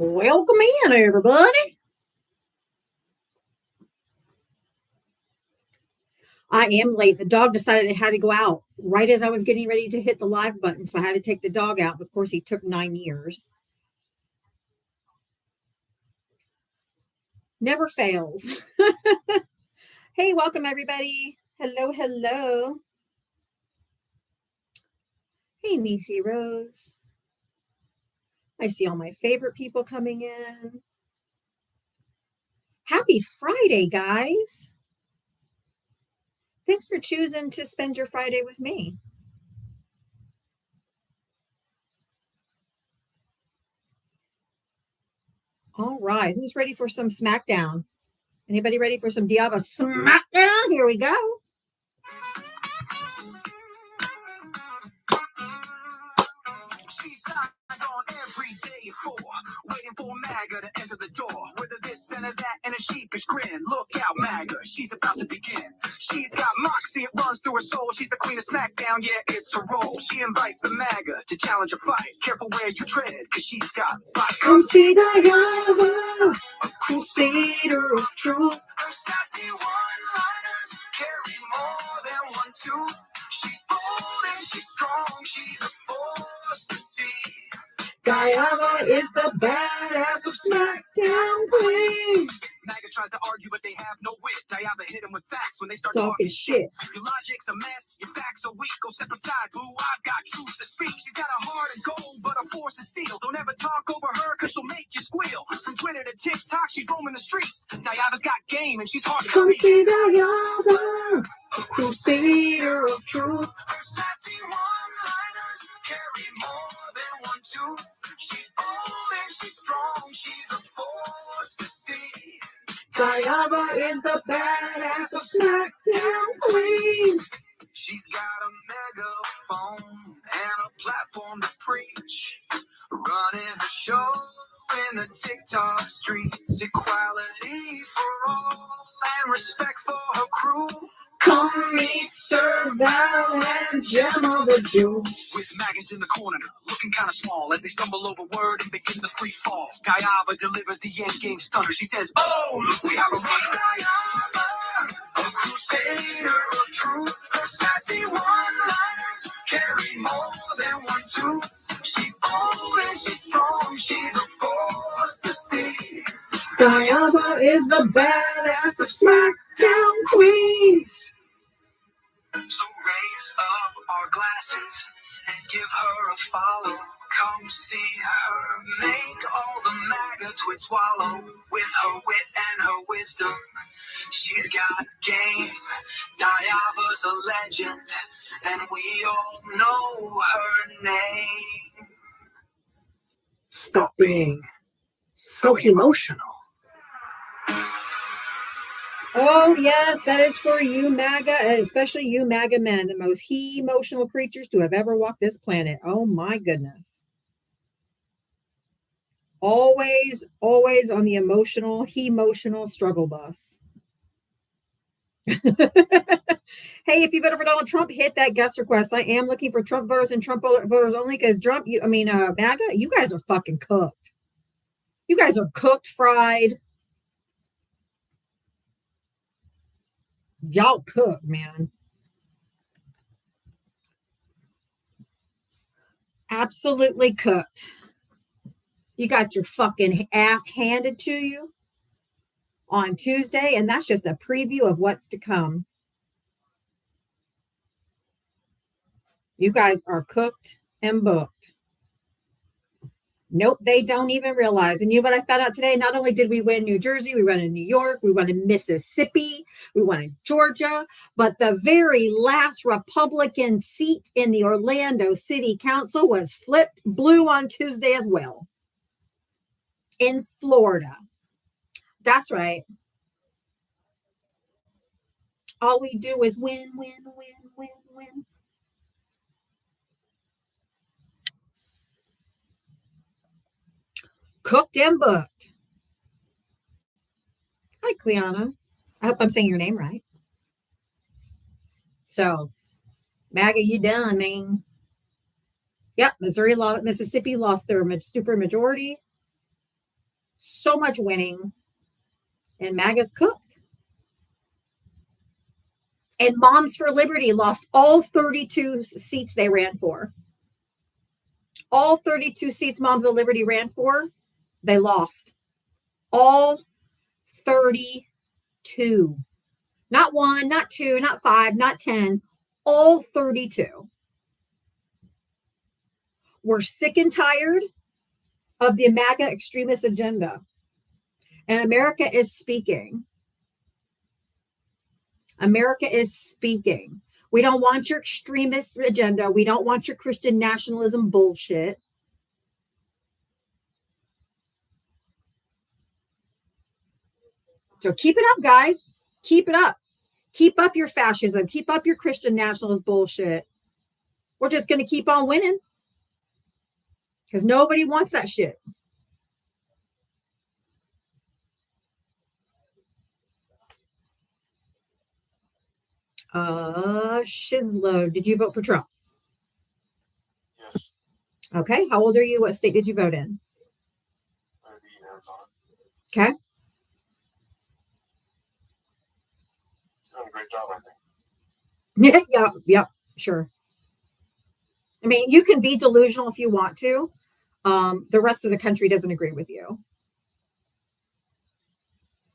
Welcome in, everybody. I am late. The dog decided it had to go out right as I was getting ready to hit the live button, so I had to take the dog out. Of course, he took 9 years. Never fails. Hey, welcome, everybody. Hello, hello. Hey, Nisi Rose. I see all my favorite people coming in. Happy Friday, guys. Thanks for choosing to spend your Friday with me. All right, who's ready for some SmackDown? Anybody ready for some Diava SmackDown? Here we go. Waiting for MAGA to enter the door. Whether this and that and a sheepish grin. Look out, MAGA, she's about to begin. She's got moxie, it runs through her soul. She's the queen of SmackDown, yeah, it's a role. She invites the MAGA to challenge a fight. Careful where you tread, cause she's got fight. Come see Diava, a crusader of truth. Her sassy one-liners carry more than one tooth. She's bold and she's strong, she's a force to see. Diava is the badass of SmackDown Queens. MAGA tries to argue, but they have no wit. Diava hit him with facts when they start talking shit. Your logic's a mess, your facts are weak. Go step aside, boo, I've got truth to speak. She's got a heart of gold, but a force of steel. Don't ever talk over her, cause she'll make you squeal. From Twitter to TikTok, she's roaming the streets. Diava's got game, and she's hard to come see Diava, a crusader of truth. Her sassy one-liners carry more than one tooth. She's bold and she's strong, she's a force to see. Diava is the badass of SmackDown Queens. She's got a megaphone and a platform to preach. Running the show in the TikTok streets. Equality for all and respect for her crew. Come meet Sir Val and Gemma the Jew. With MAGAs in the corner, looking kind of small as they stumble over word and begin the free fall. Diava delivers the end game stunner. She says, oh, look, we have a runner. Diava, a crusader of truth. Her sassy one-liners carry more than one tooth. She's bold and she's strong. She's a force to see. Diava is the badass of SmackDown Queens. So raise up our glasses and give her a follow. Come see her make all the MAGA twits swallow. With her wit and her wisdom, she's got game. Diava's a legend, and we all know her name. Stop being so emotional. Oh, yes, that is for you, MAGA, especially you, MAGA men, the most emotional creatures to have ever walked this planet. Oh, my goodness. Always, always on the emotional struggle bus. Hey, if you voted for Donald Trump, hit that guest request. I am looking for Trump voters and Trump voters only because MAGA, you guys are fucking cooked. You guys are cooked, fried. Y'all cook, man. Absolutely cooked. You got your fucking ass handed to you on Tuesday, and that's just a preview of what's to come. You guys are cooked and booked. Nope, they don't even realize. And you know what I found out today? Not only did we win New Jersey, we won in New York, we won in Mississippi, we won in Georgia, but the very last Republican seat in the Orlando City Council was flipped blue on Tuesday as well. In Florida. That's right. All we do is win, win, win, win, win. Cooked and booked. Hi, Cleanna. I hope I'm saying your name right. So, MAGA, you done, man. Yep, Mississippi lost their super majority. so much winning, and MAGA's cooked. And Moms for Liberty lost all 32 seats they ran for. All 32 seats Moms of Liberty ran for, they lost. All 32. Not 1, not 2, not 5, not 10. All 32. We're sick and tired of the MAGA extremist agenda. And America is speaking. America is speaking. We don't want your extremist agenda. We don't want your Christian nationalism bullshit. So keep it up, guys. Keep it up. Keep up your fascism. Keep up your Christian nationalist bullshit. We're just going to keep on winning. Because nobody wants that shit. Shizlo, did you vote for Trump? Yes. Okay. How old are you? What state did you vote in? 30 in Arizona. Okay. Doing a great job, I think. Yeah, sure. I mean, you can be delusional if you want to. The rest of the country doesn't agree with you.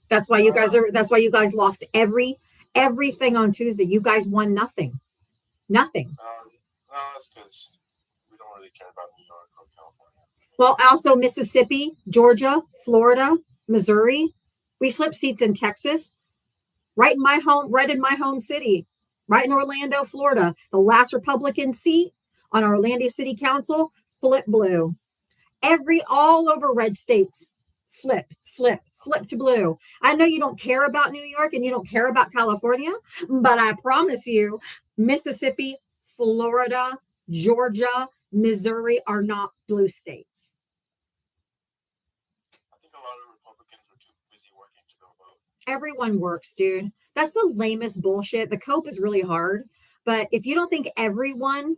That's why you guys lost everything on Tuesday. You guys won nothing. Nothing. No, that's because we don't really care about New York or California. Well, also Mississippi, Georgia, Florida, Missouri. We flipped seats in Texas. Right in my home city, right in Orlando, Florida. The last Republican seat on our Orlando City Council, flip blue. All over red states, flip to blue. I know you don't care about New York and you don't care about California, but I promise you, Mississippi, Florida, Georgia, Missouri are not blue states. I think a lot of Republicans were too busy working to go vote. Everyone works, dude. That's the lamest bullshit. The cope is really hard. But if you don't think everyone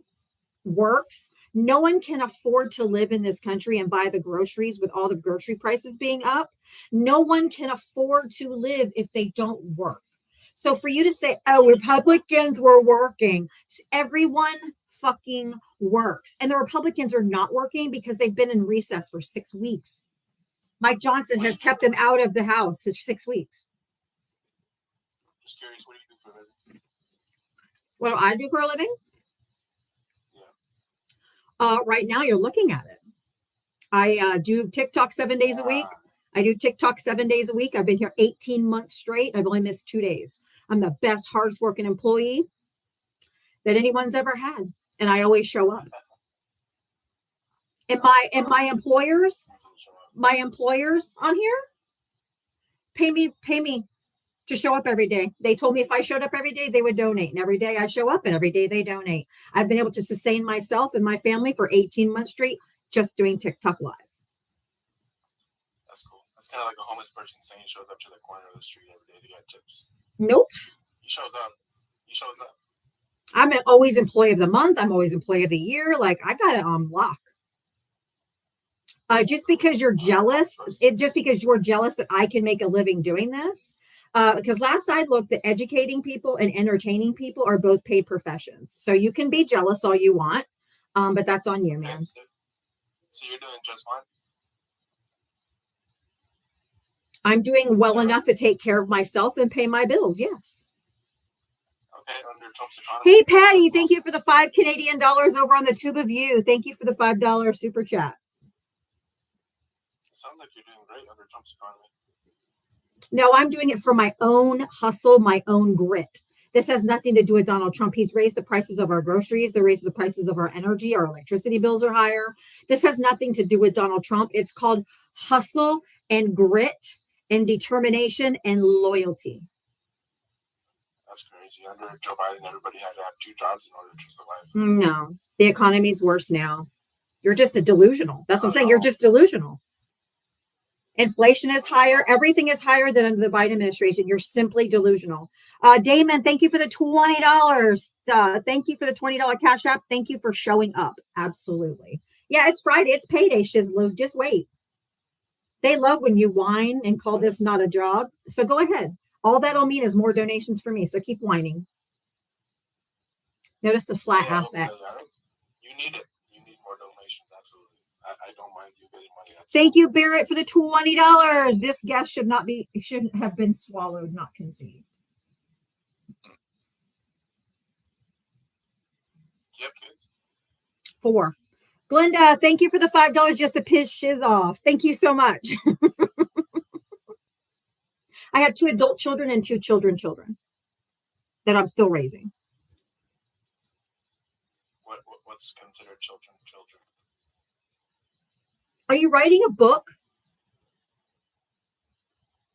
works, no one can afford to live in this country and buy the groceries with all the grocery prices being up. No one can afford to live if they don't work. So for you to say, oh, Republicans were working, everyone fucking works. And the Republicans are not working because they've been in recess for 6 weeks. Mike Johnson has kept them out of the House for 6 weeks. Just curious, what do you do for a living? What do I do for a living? Yeah. Right now, you're looking at it. I do TikTok 7 days a week. I've been here 18 months straight. I've only missed 2 days. I'm the best, hardest working employee that anyone's ever had. And I always show up. And my employers on here pay me to show up every day. They told me if I showed up every day, they would donate. And every day I show up and every day they donate. I've been able to sustain myself and my family for 18 months straight just doing TikTok live. That's cool. That's kind of like a homeless person saying he shows up to the corner of the street every day to get tips. Nope. He shows up. I'm always employee of the month. I'm always employee of the year. Like, I got it on lock. Just because you're jealous that I can make a living doing this. Because last I looked, that educating people and entertaining people are both paid professions. So you can be jealous all you want, but that's on you, man. So you're doing just fine? I'm doing well enough to take care of myself and pay my bills, yes. Okay, under Trump's economy. Hey, Patty, thank you for the $5 Canadian over on the Tube of You. Thank you for the $5 super chat. It sounds like you're doing great under Trump's economy. No, I'm doing it for my own hustle, my own grit. This has nothing to do with Donald Trump. He's raised the prices of our groceries. They raised the prices of our energy. Our electricity bills are higher. This has nothing to do with Donald Trump. It's called hustle and grit and determination and loyalty. That's crazy. Under Joe Biden, everybody had to have 2 jobs in order to survive. No, the economy's worse now. You're just a delusional. That's what I'm saying. You're just delusional. Inflation is higher. Everything is higher than under the Biden administration. You're simply delusional. Damon, thank you for the $20. Thank you for the $20 Cash App. Thank you for showing up. Absolutely. Yeah, it's Friday. It's payday, Shizlos. Just wait. They love when you whine and call this not a job. So go ahead. All that'll mean is more donations for me. So keep whining. Notice the flat Yeah, I hope effect. so. You need it. You need more donations, absolutely. I don't mind you getting money. That's Thank you, Barrett, for the $20. This guest shouldn't have been swallowed, not conceived. Do you have kids? 4. Glenda, thank you for the $5 just to piss shiz off. Thank you so much. I have 2 adult children and 2 children that I'm still raising. What's considered children? Are you writing a book?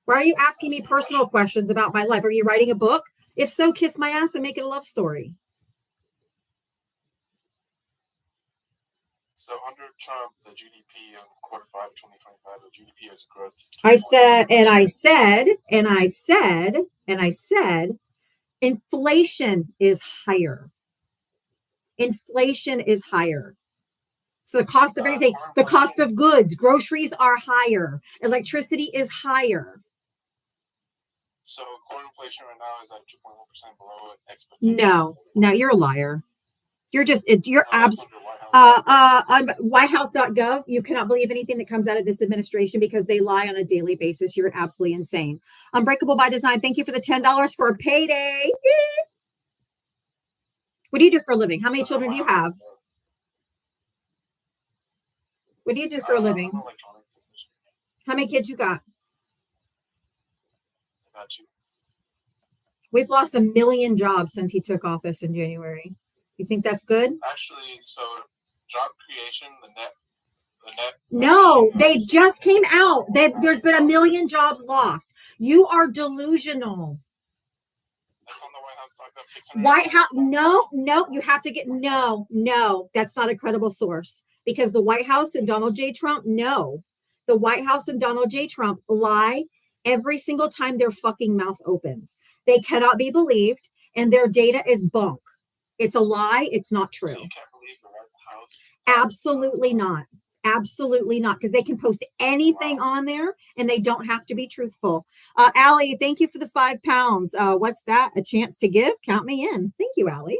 Why are you asking me personal questions about my life? Are you writing a book? If so, kiss my ass and make it a love story. So under Trump, the GDP in Q5 of 2025, the GDP has growth. I said, inflation is higher. Inflation is higher. So the cost of everything, the cost of goods, groceries are higher. Electricity is higher. So core inflation right now is at 2.1% below expectations. No, you're a liar. You're on whitehouse.gov. You cannot believe anything that comes out of this administration because they lie on a daily basis. You're absolutely insane. Unbreakable by Design. Thank you for the $10 for a payday. What do you do for a living? How many children do you have? What do you do for a living? How many kids you got? I got 2. We've lost 1 million jobs since he took office in January. You think that's good? Actually, so job creation, the net. No, they just came out. There's been 1 million jobs lost. You are delusional. That's on the White House. White House, no, you have to get, no, that's not a credible source because the White House and Donald J. Trump, the White House and Donald J. Trump lie every single time their fucking mouth opens. They cannot be believed and their data is bunk. It's a lie. It's not true. So you can't believe the White House? Absolutely not. Absolutely not, because they can post anything on there and they don't have to be truthful. Allie, thank you for the £5. What's that? A chance to give? Count me in. Thank you, Allie.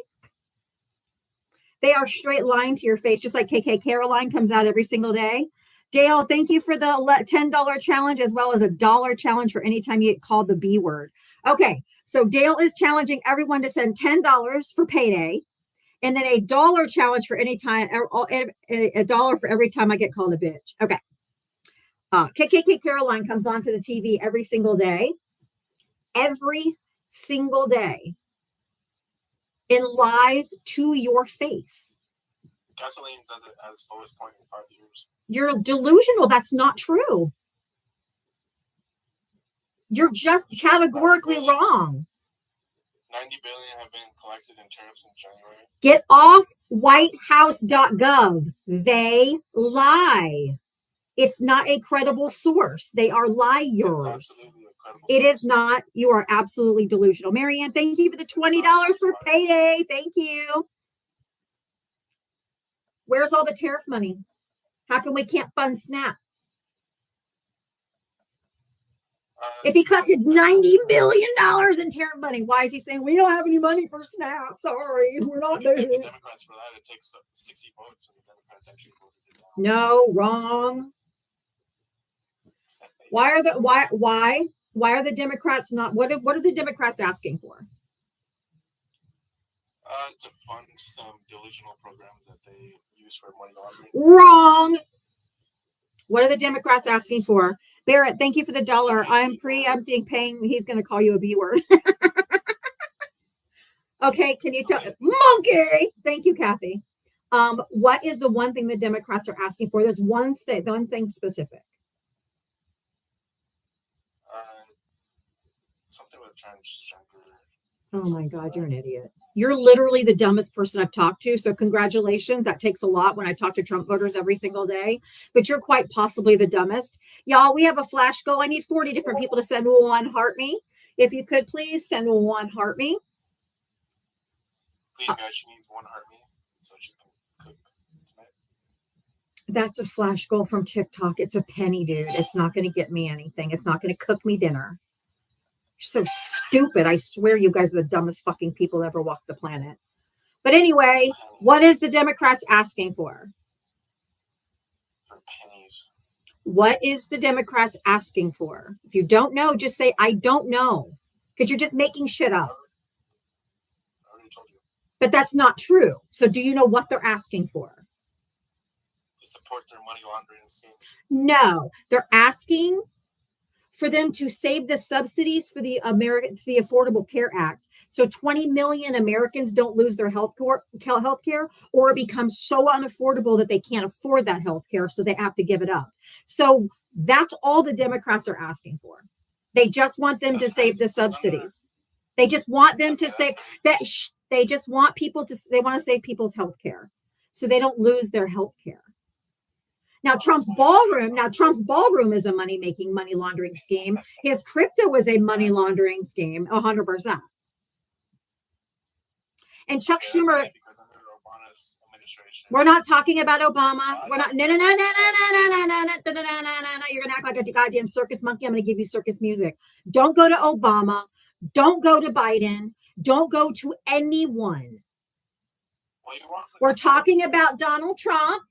They are straight line to your face, just like KK Caroline comes out every single day. Dale, thank you for the $10 challenge as well as a $1 challenge for anytime you get called the B word. Okay, so Dale is challenging everyone to send $10 for payday. And then a $1 challenge for any time, $1 for every time I get called a bitch. Okay. KKK Caroline comes onto the TV every single day. Every single day. And lies to your face. Gasoline's at its lowest point in 5 years. You're delusional. That's not true. You're just categorically wrong. 90 billion have been collected in tariffs in January. Get off whitehouse.gov. They lie. It's not a credible source. They are liars. It is not. You are absolutely delusional. Marianne, thank you for the $20 for payday. Thank you. Where's all the tariff money? How come we can't fund SNAP? If he collected $90 billion in tariff money, why is he saying we don't have any money for SNAP? Sorry, we're not doing it. Democrats for that, it takes 60 votes, and the Democrats actually voted it down. No, wrong. Why are the Democrats not? What are the Democrats asking for? To fund some delusional programs that they use for money laundering. Wrong. What are the Democrats asking for? Barrett, thank you for the $1. I'm preempting paying. He's going to call you a B word. Okay, can you tell? Monkey. Thank you, Kathy. What is the one thing the Democrats are asking for? There's one thing specific. Something with transgender. Oh my God, you're an idiot. You're literally the dumbest person I've talked to. So congratulations. That takes a lot when I talk to Trump voters every single day, but you're quite possibly the dumbest. Y'all, we have a flash goal. I need 40 different people to send one heart me. If you could please send one heart me. Please, guys, she needs one heart me so she can cook tonight. That's a flash goal from TikTok. It's a penny, dude. It's not going to get me anything. It's not going to cook me dinner. You're so stupid. I swear you guys are the dumbest fucking people that ever walked the planet. But anyway, what is the Democrats asking for? For pennies. What is the Democrats asking for? If you don't know, just say, I don't know. Because you're just making shit up. I already told you. But that's not true. So do you know what they're asking for? To support their money laundering schemes. No, they're asking for them to save the subsidies for the Affordable Care Act. So 20 million Americans don't lose their health care, or it becomes so unaffordable that they can't afford that health care, so they have to give it up. So that's all the Democrats are asking for. They just want them to save the subsidies. They just want them to save that. They just want people to, they want to save people's health care so they don't lose their health care. Now, Trump's ballroom is a money laundering scheme. His crypto is a money laundering scheme, 100%. And Chuck Schumer, we're not talking about Obama. We're not, no. You're going to act like a goddamn circus monkey. I'm going to give you circus music. Don't go to Obama. Don't go to Biden. Don't go to anyone. We're talking about Donald Trump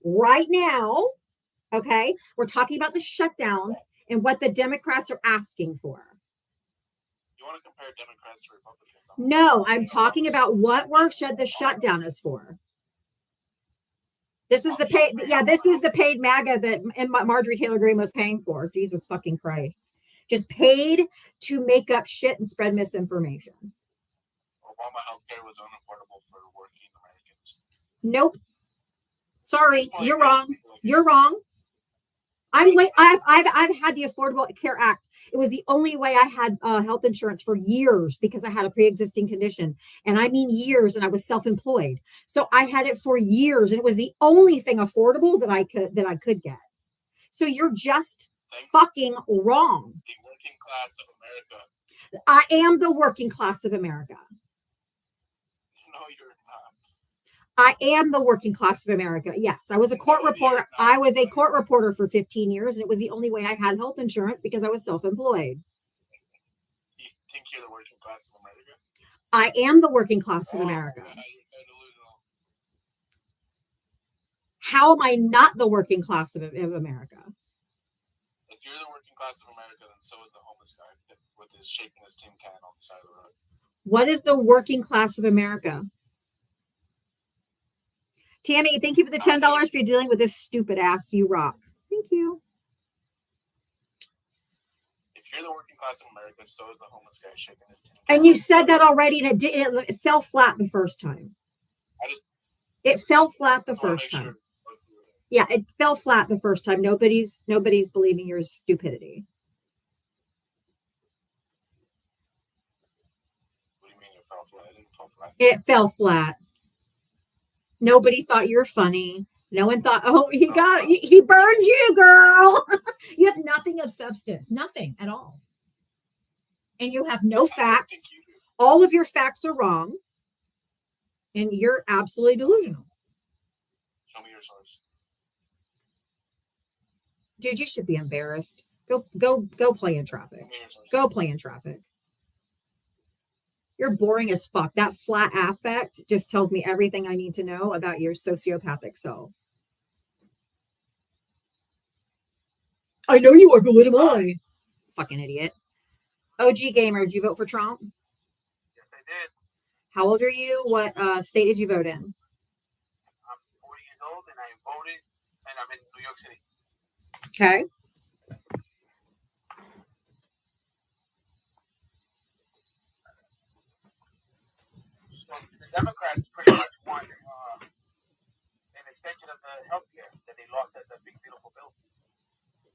right now. Okay. We're talking about the shutdown and what the Democrats are asking for. You want to compare Democrats to Republicans? No, I'm talking about what the shutdown is for. This is the paid, this is the paid MAGA that Marjorie Taylor Greene was paying for. Jesus fucking Christ. Just paid to make up shit and spread misinformation. Obama healthcare was unaffordable for working Americans. Nope. Sorry, you're wrong. You're wrong. I've had the Affordable Care Act. It was the only way I had health insurance for years because I had a pre-existing condition, and I mean years, and I was self-employed. So I had it for years, and it was the only thing affordable that I could get. So you're just fucking wrong. The working class of America. I am the working class of America. No, you're not. I am the working class of America. Yes, I was a court reporter. I was a court reporter for 15 years, and it was the only way I had health insurance because I was self-employed. You think you're the working class of America? I am the working class of America. You're so delusional. How am I not the working class of America? If you're the working class of America, then so is the homeless guy with his shaking his tin can on the side of the road. What is the working class of America? Tammy, thank you for the $10 for dealing with this stupid ass. You rock. Thank you. If you're the working class of America, so is the homeless guy shaking his tin can. And you said that already, and it fell flat the first time. It fell flat the first time. Yeah, it fell flat the first time. Nobody's believing your stupidity. What do you mean it fell flat? It didn't fall flat. It fell flat. Nobody thought you were funny. No one thought, oh, he burned you, girl. You have nothing of substance, nothing at all. And you have no facts. All of your facts are wrong. And you're absolutely delusional. Show me your source. Dude, you should be embarrassed. Go play in traffic. Go play in traffic. You're boring as fuck. That flat affect just tells me everything I need to know about your sociopathic self. I know you are, but what am I? Fucking idiot. OG Gamer, did you vote for Trump? Yes, I did. How old are you? What state did you vote in? I'm 40 years old, and I voted, and I'm in New York City. Okay. The Democrats pretty much want an extension of the health care that they lost at the big beautiful bill.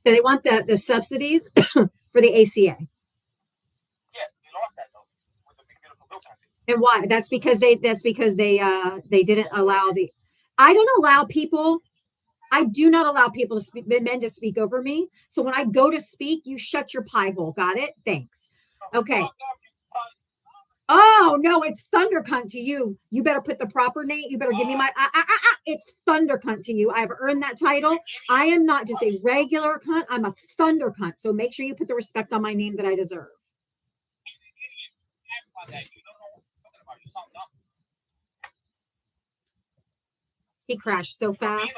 Do they want the subsidies for the ACA? Yeah, they lost that though with the big beautiful bill passing. And why? That's because they didn't allow the. I don't allow people. I do not allow people to speak, men to speak over me. So when I go to speak, you shut your pie hole. Got it? Thanks. Okay. Oh no, it's thunder cunt to you. You better put the proper name. You better give me my. It's thunder cunt to you. I have earned that title. I am not just a regular cunt. I'm a thunder cunt. So make sure you put the respect on my name that I deserve. He crashed so fast.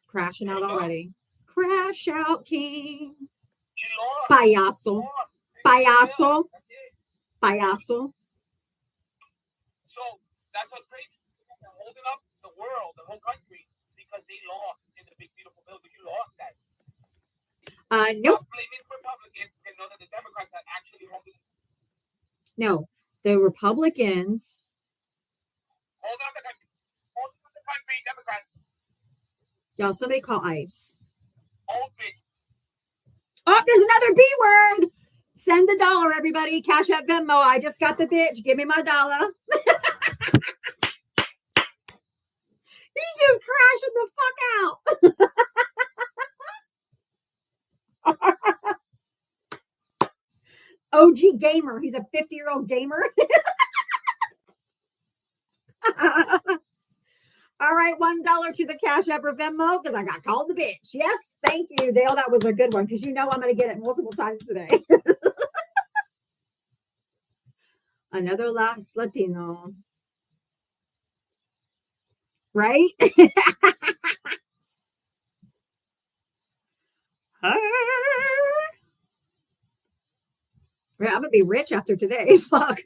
Crashing out already. Crash out, King. Payaso. Payaso. Payaso. So that's what's crazy. They're holding up the world, the whole country, because they lost in the big beautiful bill. But you lost that. Nope. Stop blaming Republicans and know that the Democrats are actually holding. No, the Republicans. Holding up the country. Holding up the country, Democrats. Y'all, somebody call ICE. Old bitch. Oh, there's another B word. Send the dollar, everybody. Cash App Venmo. I just got the bitch. Give me my dollar. He's just crashing the fuck out. OG gamer. He's a 50-year-old gamer. All right, $1 to the Cash App or Venmo because I got called the bitch. Yes, thank you, Dale. That was a good one because you know I'm going to get it multiple times today. Another last Latino. Right? Yeah, I'm going to be rich after today. Fuck.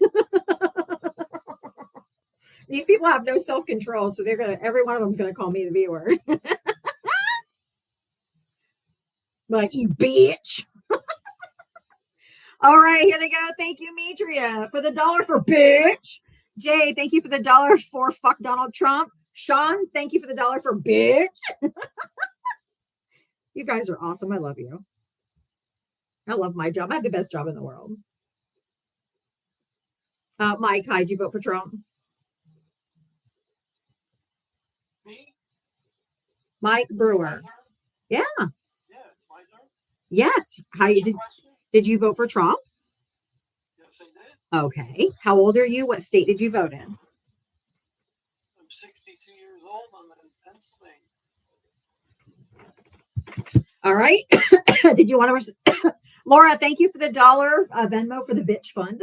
These people have no self-control, so every one of them is going to call me the B word. Like, you bitch. All right, here they go. Thank you, Metria, for the dollar for bitch. Jay, thank you for the dollar for fuck Donald Trump. Sean, thank you for the dollar for bitch. You guys are awesome. I love you. I love my job. I have the best job in the world. Mike, how'd you vote for Trump? Me? Mike Brewer. Yeah. Yeah, it's my turn. Yes. How you did you vote for Trump? Yes, I did. Okay. How old are you? What state did you vote in? I'm 62 years old. I'm in Pennsylvania. All right. Did you want to Laura, thank you for the dollar Venmo for the bitch fund.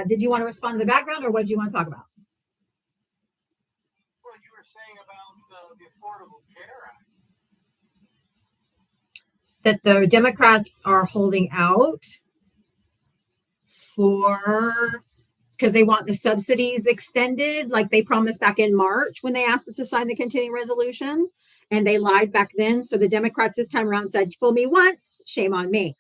Did you want to respond to the background or what did you want to talk about? Well, you were saying about the Affordable Care Act. That the Democrats are holding out for because they want the subsidies extended like they promised back in March when they asked us to sign the continuing resolution. And they lied back then. So the Democrats this time around said, fool me once, shame on me.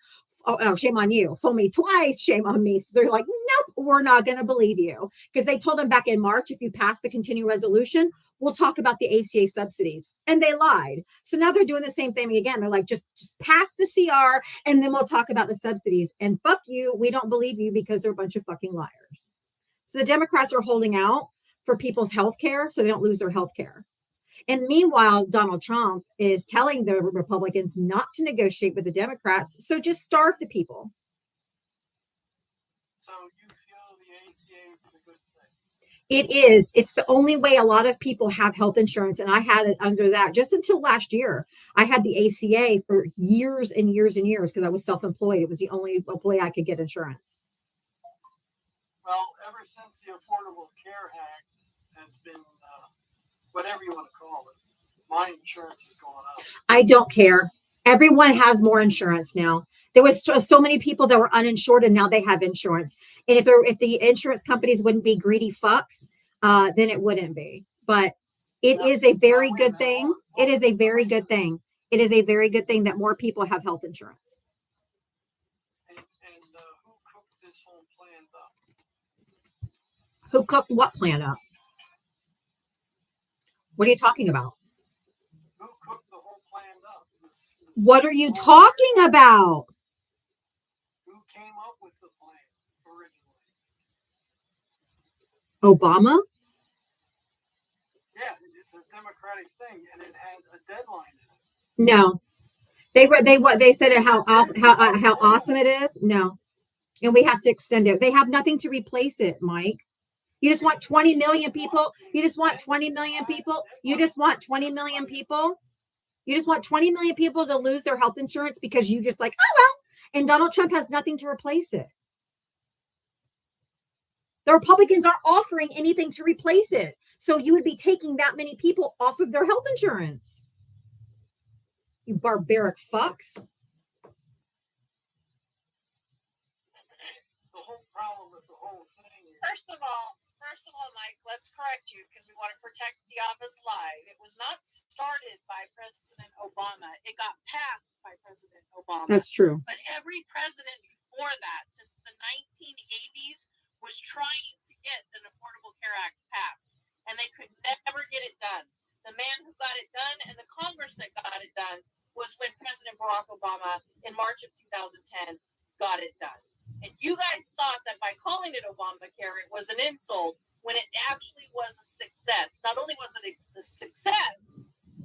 Oh, shame on you. Fool me twice, shame on me. So they're like, nope, we're not going to believe you. Because they told them back in March, if you pass the continuing resolution, we'll talk about the ACA subsidies. And they lied. So now they're doing the same thing again. They're like, just pass the CR and then we'll talk about the subsidies. And fuck you, we don't believe you because they're a bunch of fucking liars. So the Democrats are holding out for people's health care so they don't lose their health care. And meanwhile, Donald Trump is telling the Republicans not to negotiate with the Democrats. So just starve the people. So you feel the ACA is a good thing? It is. It's the only way a lot of people have health insurance. And I had it under that just until last year. I had the ACA for years and years and years because I was self-employed. It was the only way I could get insurance. Well, ever since the Affordable Care Act has been, whatever you want to call it, my insurance is going up. I don't care. Everyone has more insurance now. There was so many people that were uninsured and now they have insurance. And if the insurance companies wouldn't be greedy fucks, then it wouldn't be. But it is a very good thing. It is a very good thing. It is a very good thing that more people have health insurance. And who cooked this whole plan up? Who cooked what plan up? What are you talking about? Who cooked the whole plan up? What are you talking about? Who came up with the plan originally? Obama? Yeah, it's a Democratic thing, and it had a deadline in it. No, they said how awesome it is. No, And we have to extend it. They have nothing to replace it, Mike. You just want 20 million people. You just want 20 million people. You just want 20 million people. You just want 20 million people to lose their health insurance because you just like, oh, well. And Donald Trump has nothing to replace it. The Republicans aren't offering anything to replace it. So you would be taking that many people off of their health insurance. You barbaric fucks. The whole problem with the whole thing is First of all, Mike, let's correct you because we want to protect the office live. It was not started by President Obama. It got passed by President Obama. That's true. But every president before that, since the 1980s, was trying to get an Affordable Care Act passed, and they could never get it done. The man who got it done and the Congress that got it done was when President Barack Obama, in March of 2010, got it done. And you guys thought that by calling it Obamacare, it was an insult when it actually was a success. Not only was it a success,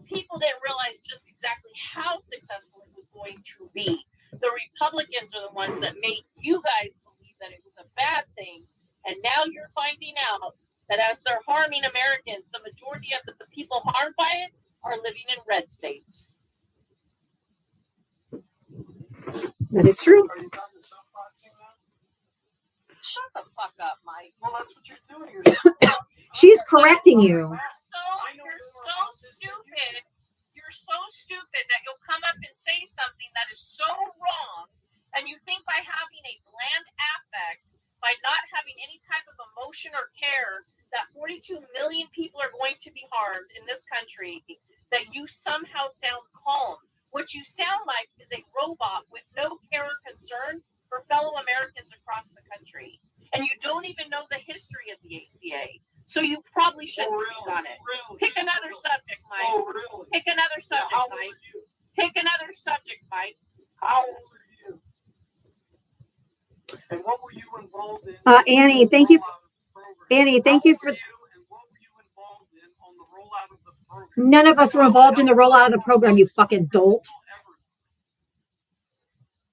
people didn't realize just exactly how successful it was going to be. The Republicans are the ones that made you guys believe that it was a bad thing. And now you're finding out that as they're harming Americans, the majority of the people harmed by it are living in red states. That is true. Are you done with soapboxing now? Shut the fuck up, Mike. Well, that's what you're doing. You're soapboxing. She's correcting you. You're so stupid. You're so stupid that you'll come up and say something that is so wrong, and you think by having a bland affect, by not having any type of emotion or care, that 42 million people are going to be harmed in this country, that you somehow sound calm. What you sound like is a robot with no care or concern for fellow Americans across the country. And you don't even know the history of the ACA. So you probably shouldn't speak on it. Really? Pick another subject, Mike. Oh, really? Pick another subject, How old Mike. are you? Pick another subject, Mike. How old are you? And what were you involved in? Annie, thank you. Annie, thank you for. And what were you involved in on the rollout of the program? None of us were involved in the rollout of the program, you fucking dolt.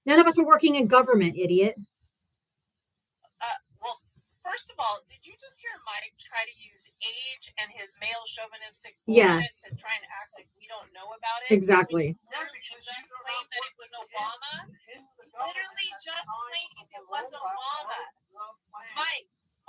None of us were working in government, idiot. Well, first of all, did you just hear Mike try to use age and his male chauvinistic bullshit Yes. to try and act like we don't know about it? Exactly. Literally just claimed that it was Obama. Literally just claimed it was Obama.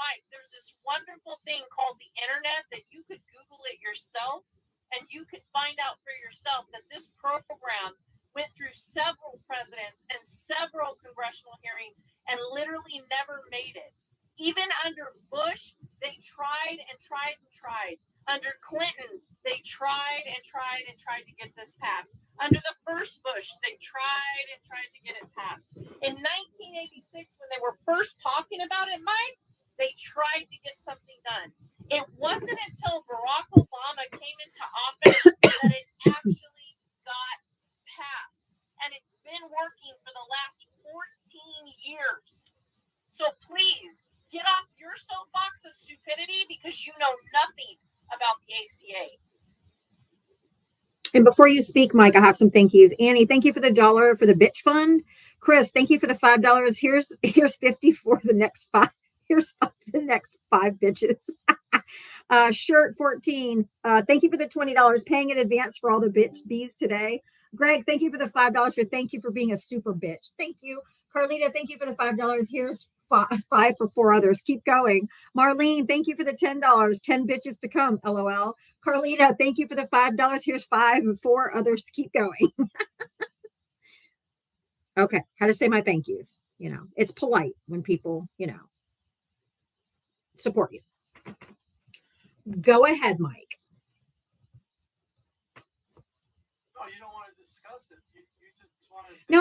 Mike, there's this wonderful thing called the internet that you could Google it yourself, and you could find out for yourself that this program went through several presidents and several congressional hearings and literally never made it. Even under Bush, they tried and tried and tried. Under Clinton, they tried and tried and tried to get this passed. Under the first Bush, they tried and tried to get it passed. In 1986, when they were first talking about it, Mike, they tried to get something done. It wasn't until Barack Obama came into office that it actually got passed. And it's been working for the last 14 years. So please, get off your soapbox of stupidity because you know nothing about the ACA. And before you speak, Mike, I have some thank yous. Annie, thank you for the $1 for the bitch fund. Chris, thank you for the $5. Here's 50 for the next 5. Here's the next 5 bitches. Shirt 14. Thank you for the $20. Paying in advance for all the bitch bees today. Greg, thank you for the $5 thank you for being a super bitch. Thank you. Carlita, thank you for the $5. Here's 5 for 4 others. Keep going. Marlene, thank you for the $10. 10 bitches to come. LOL. Carlita, thank you for the $5. Here's 5 and 4 others. Keep going. Okay. How to say my thank yous. You know, it's polite when people, you know, support you. Go ahead, Mike. No, you don't want to discuss it. You just want to say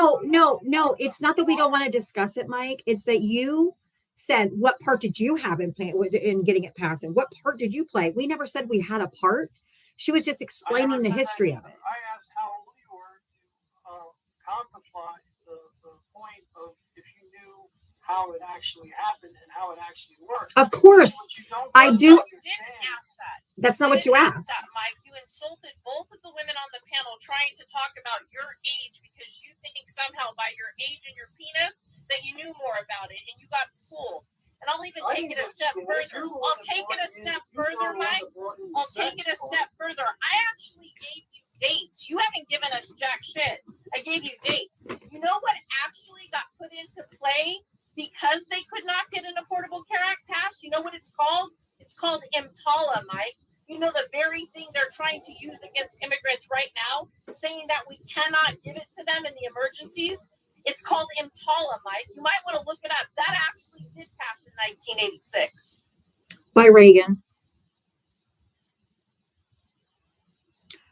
No. It's not that we don't want to discuss it, Mike. It's that you said, what part did you have in getting it passed? And what part did you play? We never said we had a part. She was just explaining the history of it. I asked how old you were to contemplate the point of if you knew how it actually happened and how it actually worked. Of course. I do. You didn't ask that. That's not what you asked. Mike. You You insulted both of the women on the panel trying to talk about your age because you think somehow by your age and your penis that you knew more about it and you got schooled. And I'll even take it a step further. I'll take it a step further, Mike. I'll take it a step further. I actually gave you dates. You haven't given us jack shit. I gave you dates. You know what actually got put into play because they could not get an Affordable Care Act passed? You know what it's called? It's called EMTALA, Mike. You know the very thing they're trying to use against immigrants right now, saying that we cannot give it to them in the emergencies? It's called EMTALA, Mike. You might want to look it up. That actually did pass in 1986. By Reagan.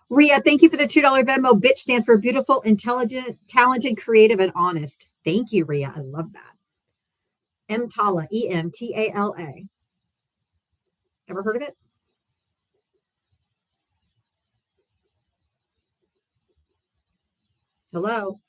Ria, thank you for the $2 Venmo. Bitch stands for beautiful, intelligent, talented, creative, and honest. Thank you, Ria. I love that. EMTALA, EMTALA. Ever heard of it? Hello.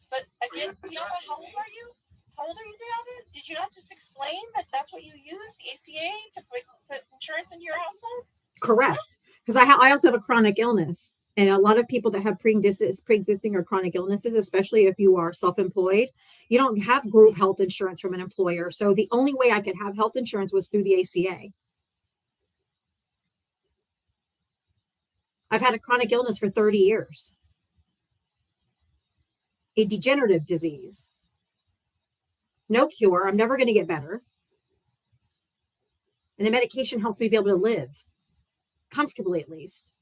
But again, Diana, how old are you? How old are you, Diana? Did you not just explain that that's what you use, the ACA, to put insurance into your household? Correct. Because I also have a chronic illness. And a lot of people that have pre-existing or chronic illnesses, especially if you are self-employed, you don't have group health insurance from an employer. So the only way I could have health insurance was through the ACA. I've had a chronic illness for 30 years. A degenerative disease. No cure. I'm never going to get better. And the medication helps me be able to live comfortably, at least.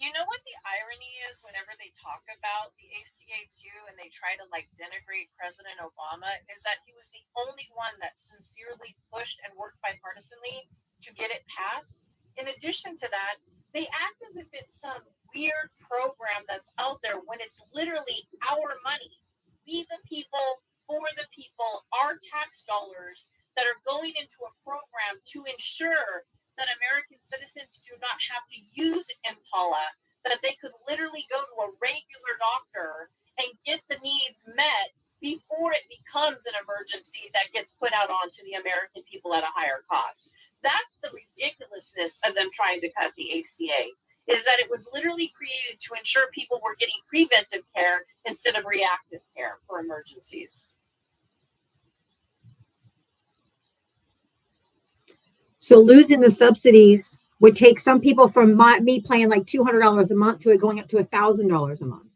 You know what the irony is whenever they talk about the ACA too, and they try to like denigrate President Obama, is that he was the only one that sincerely pushed and worked bipartisanly to get it passed. In addition to that, they act as if it's some weird program that's out there when it's literally our money. We the people, for the people, our tax dollars that are going into a program to ensure that American citizens do not have to use EMTALA, that they could literally go to a regular doctor and get the needs met before it becomes an emergency that gets put out onto the American people at a higher cost. That's the ridiculousness of them trying to cut the ACA, is that it was literally created to ensure people were getting preventive care instead of reactive care for emergencies. So losing the subsidies would take some people from me paying like $200 a month to it going up to $1,000 a month.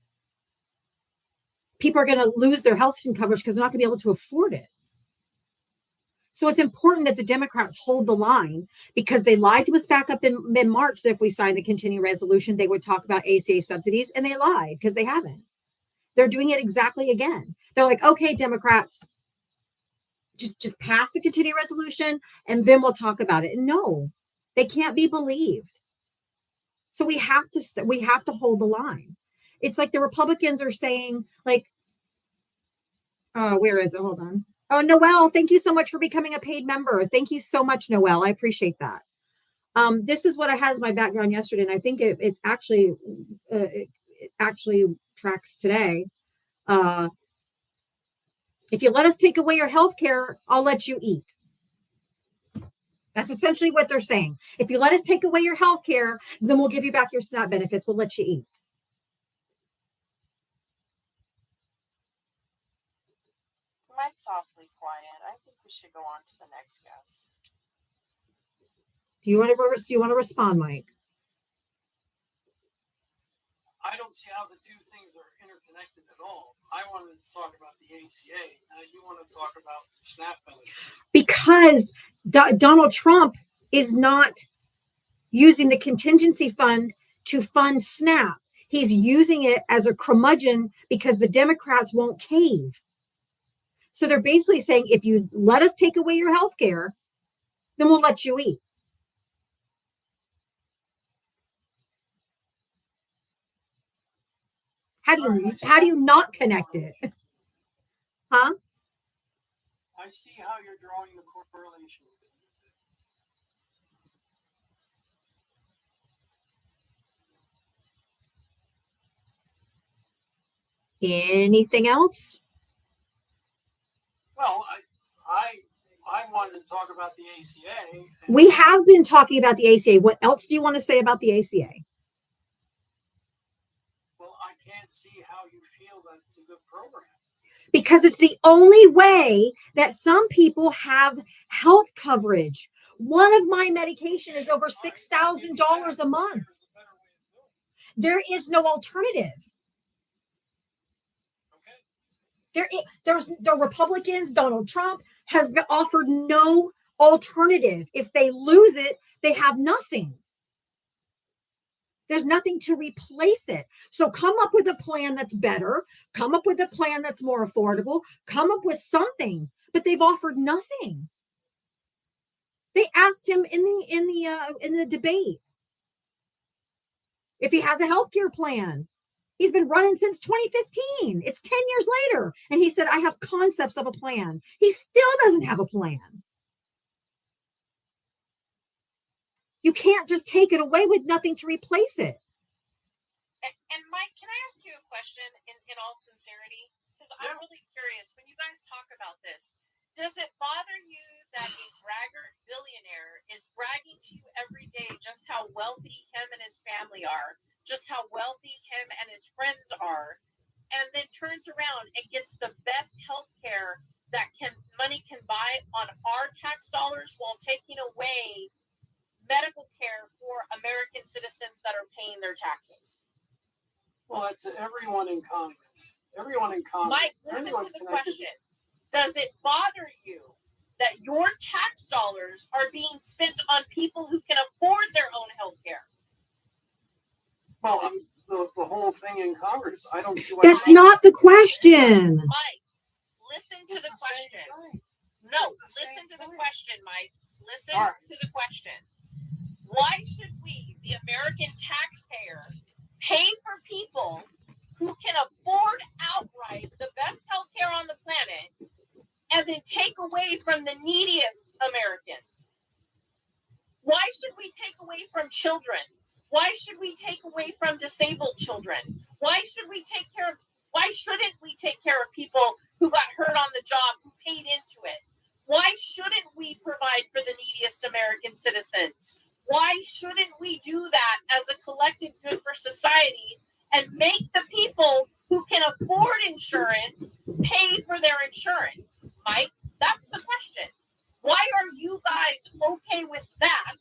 People are going to lose their health coverage because they're not going to be able to afford it. So it's important that the Democrats hold the line, because they lied to us back up in mid-March that if we signed the continuing resolution, they would talk about ACA subsidies, and they lied because they haven't. They're doing it exactly again. They're like, okay, Democrats, just pass the continuing resolution and then we'll talk about it. No, they can't be believed. So we have to hold the line. It's like the Republicans are saying, like, where is it? Hold on. Oh, Noelle, thank you so much for becoming a paid member. Thank you so much, Noelle. I appreciate that. This is what I had as my background yesterday, and I think it actually tracks today. If you let us take away your health care, I'll let you eat. That's essentially what they're saying. If you let us take away your health care, then we'll give you back your SNAP benefits. We'll let you eat. Mike's awfully quiet. I think we should go on to the next guest. Do you want to respond, Mike? I don't see how the two things are interconnected at all. I wanted to talk about the ACA. You want to talk about SNAP benefits. Because Donald Trump is not using the contingency fund to fund SNAP. He's using it as a curmudgeon because the Democrats won't cave. So they're basically saying, if you let us take away your health care, then we'll let you eat. How do you not connect it? Huh? I see how you're drawing the correlation. Anything else? Well, I want wanted to talk about the ACA. We have been talking about the ACA. What else do you want to say about the ACA? Well, I can't see how you feel that it's a good program. Because it's the only way that some people have health coverage. One of my medication is over $6,000 a month. There is no alternative. There's the Republicans, Donald Trump has offered no alternative. If they lose it, they have nothing. There's nothing to replace it. So come up with a plan that's better. Come up with a plan that's more affordable. Come up with something. But they've offered nothing. They asked him in the debate if he has a healthcare plan. He's been running since 2015. It's 10 years later. And he said, I have concepts of a plan. He still doesn't have a plan. You can't just take it away with nothing to replace it. And Mike, can I ask you a question in all sincerity? Because I'm really curious. When you guys talk about this, does it bother you that a braggart billionaire is bragging to you every day just how wealthy him and his family are, just how wealthy him and his friends are, and then turns around and gets the best health care that money can buy on our tax dollars while taking away medical care for American citizens that are paying their taxes? Well, that's everyone in Congress. Everyone in Congress. Mike, listen to the question. Does it bother you that your tax dollars are being spent on people who can afford their own health care? Well, the whole thing in Congress, I don't see why. That's not the question. Mike, listen to the question. No, listen to the question, Mike. Listen to the question. Why should we, the American taxpayer, pay for people who can afford outright the best health care on the planet and then take away from the neediest Americans? Why should we take away from children? Why should we take away from disabled children? Why shouldn't we take care of people who got hurt on the job, who paid into it? Why shouldn't we provide for the neediest American citizens? Why shouldn't we do that as a collective good for society and make the people who can afford insurance pay for their insurance? Mike, that's the question. Why are you guys okay with that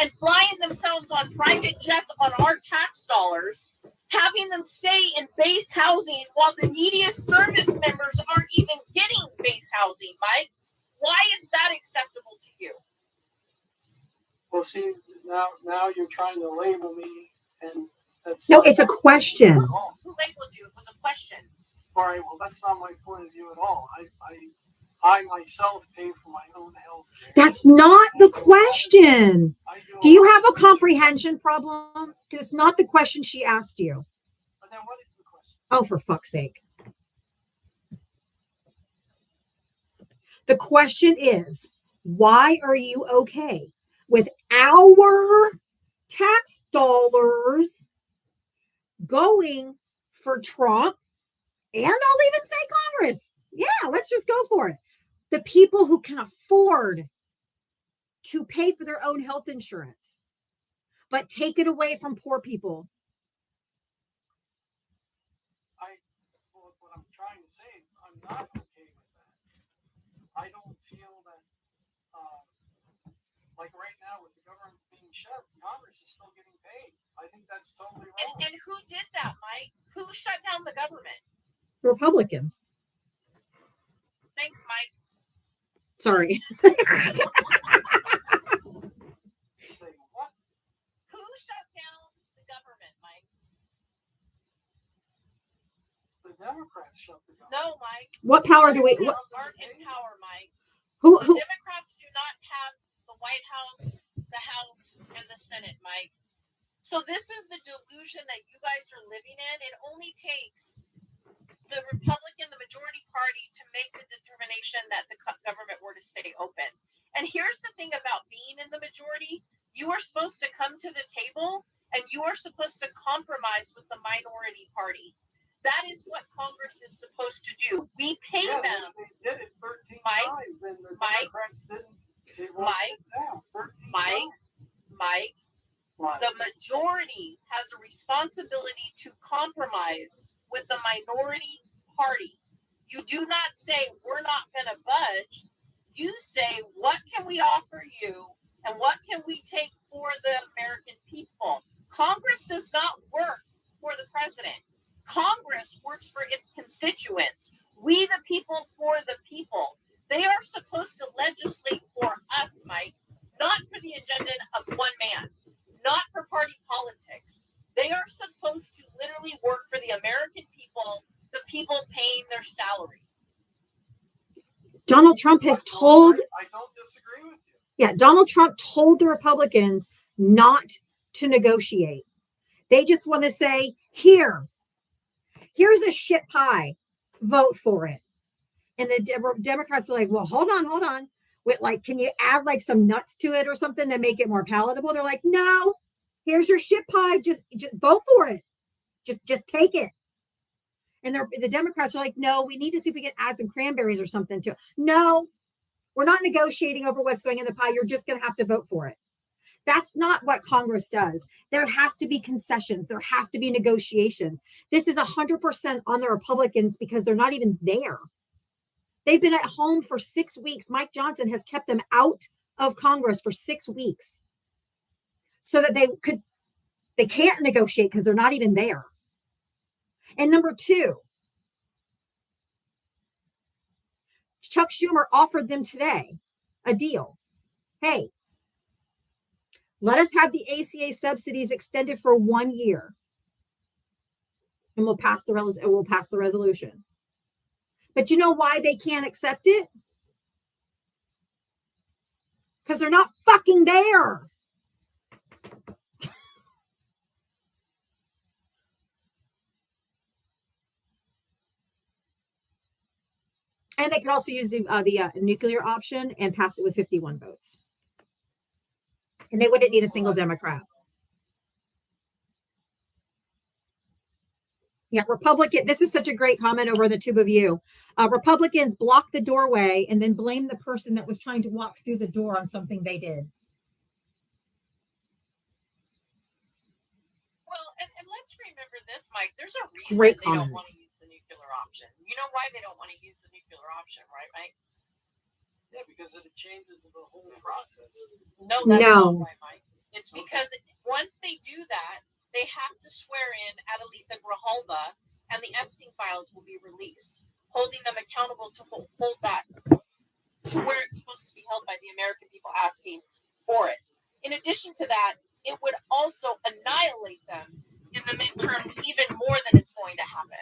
and flying themselves on private jets on our tax dollars, having them stay in base housing while the neediest service members aren't even getting base housing, Mike? Why is that acceptable to you? Well, see, now you're trying to label me, and that's No, it's a question. Who labeled you? It was a question. All right, well, that's not my point of view at all. I myself pay for my own health care. That's not the question. Do you have a comprehension problem? Because it's not the question she asked you. But then what is the question? Oh, for fuck's sake. The question is, why are you okay with our tax dollars going for Trump, and I'll even say Congress? Yeah, let's just go for it. The people who can afford to pay for their own health insurance, but take it away from poor people. What I'm trying to say is I'm not okay with that. I don't feel that, like right now with the government being shut, Congress is still getting paid. I think that's totally wrong. And who did that, Mike? Who shut down the government? Republicans. Thanks, Mike. Sorry. Say what? Who shut down the government, Mike? The Democrats shut the government. No, Mike. What power do we? Democrats aren't in power, Mike. Who? The Democrats do not have the White House, the House, and the Senate, Mike. So this is the delusion that you guys are living in. It only takes the Republican, the majority party, to make the determination that the government were to stay open. And here's the thing about being in the majority. You are supposed to come to the table and you are supposed to compromise with the minority party. That is what Congress is supposed to do. We pay Yeah, them. They did it 13 Mike, times, and the Mike, Democrats didn't. They wrote Mike, it down 13 Mike, times. Mike, What? the majority has a responsibility to compromise with the minority party. You do not say, we're not going to budge. You say, what can we offer you and what can we take for the American people? Congress does not work for the president. Congress works for its constituents. We, the people, for the people. They are supposed to legislate for us, Mike, not for the agenda of one man, not for party politics. They are supposed to literally work for the American people, the people paying their salary. Donald Trump has told, I don't disagree with you. yeah, Donald Trump told the Republicans not to negotiate. They just want to say, here's a shit pie, vote for it. And the Democrats are like, well, hold on. Wait, like, can you add like some nuts to it or something to make it more palatable? They're like, no, here's your shit pie. Just vote for it. Just take it. And the Democrats are like, no, we need to see if we can add some cranberries or something to it. No, we're not negotiating over what's going in the pie. You're just going to have to vote for it. That's not what Congress does. There has to be concessions. There has to be negotiations. This is 100% on the Republicans because they're not even there. They've been at home for 6 weeks. Mike Johnson has kept them out of Congress for 6 weeks so that they can't negotiate because they're not even there. And number two, Chuck Schumer offered them today a deal. Hey, let us have the ACA subsidies extended for 1 year, and we'll pass the resolution. But you know why they can't accept it? Because they're not fucking there. And they could also use the nuclear option and pass it with 51 votes. And they wouldn't need a single Democrat. Yeah, Republican. This is such a great comment over the tube of you. Republicans block the doorway and then blame the person that was trying to walk through the door on something they did. Well, and let's remember this, Mike. There's a reason Great they don't comment. want to use the nuclear option. You know why they don't want to use the nuclear option, right, Mike? Yeah, because it changes the whole process. No, that's No. not why, Mike. It's because once they do that, they have to swear in Adelita Grijalva, and the Epstein files will be released, holding them accountable to hold that to where it's supposed to be held by the American people asking for it. In addition to that, it would also annihilate them in the midterms even more than it's going to happen.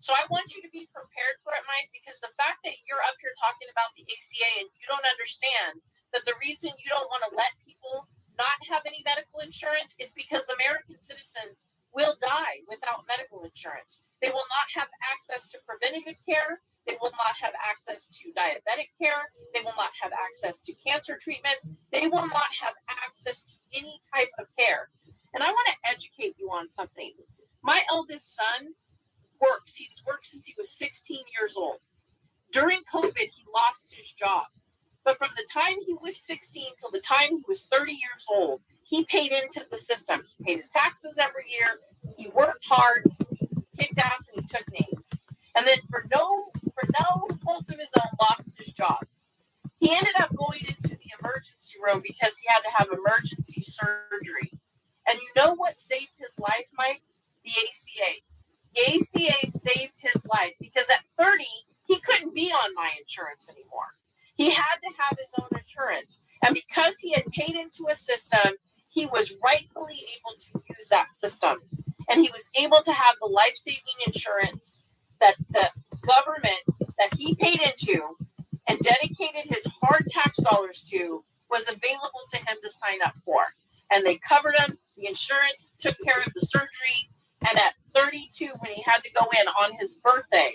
So I want you to be prepared for it, Mike, because the fact that you're up here talking about the ACA and you don't understand that the reason you don't want to let people not have any medical insurance is because American citizens will die without medical insurance. They will not have access to preventative care. They will not have access to diabetic care. They will not have access to cancer treatments. They will not have access to any type of care. And I want to educate you on something. My eldest son works. He's worked since he was 16 years old. During COVID, he lost his job. But from the time he was 16 till the time he was 30 years old, he paid into the system. He paid his taxes every year. He worked hard, he kicked ass, and he took names. And then for no fault of his own, lost his job. He ended up going into the emergency room because he had to have emergency surgery. And you know what saved his life, Mike? The ACA. The ACA saved his life because at 30, he couldn't be on my insurance anymore. He had to have his own insurance. And because he had paid into a system, he was rightfully able to use that system. And he was able to have the life-saving insurance that the government that he paid into and dedicated his hard tax dollars to was available to him to sign up for. And they covered him. The insurance took care of the surgery. And at 32, when he had to go in on his birthday,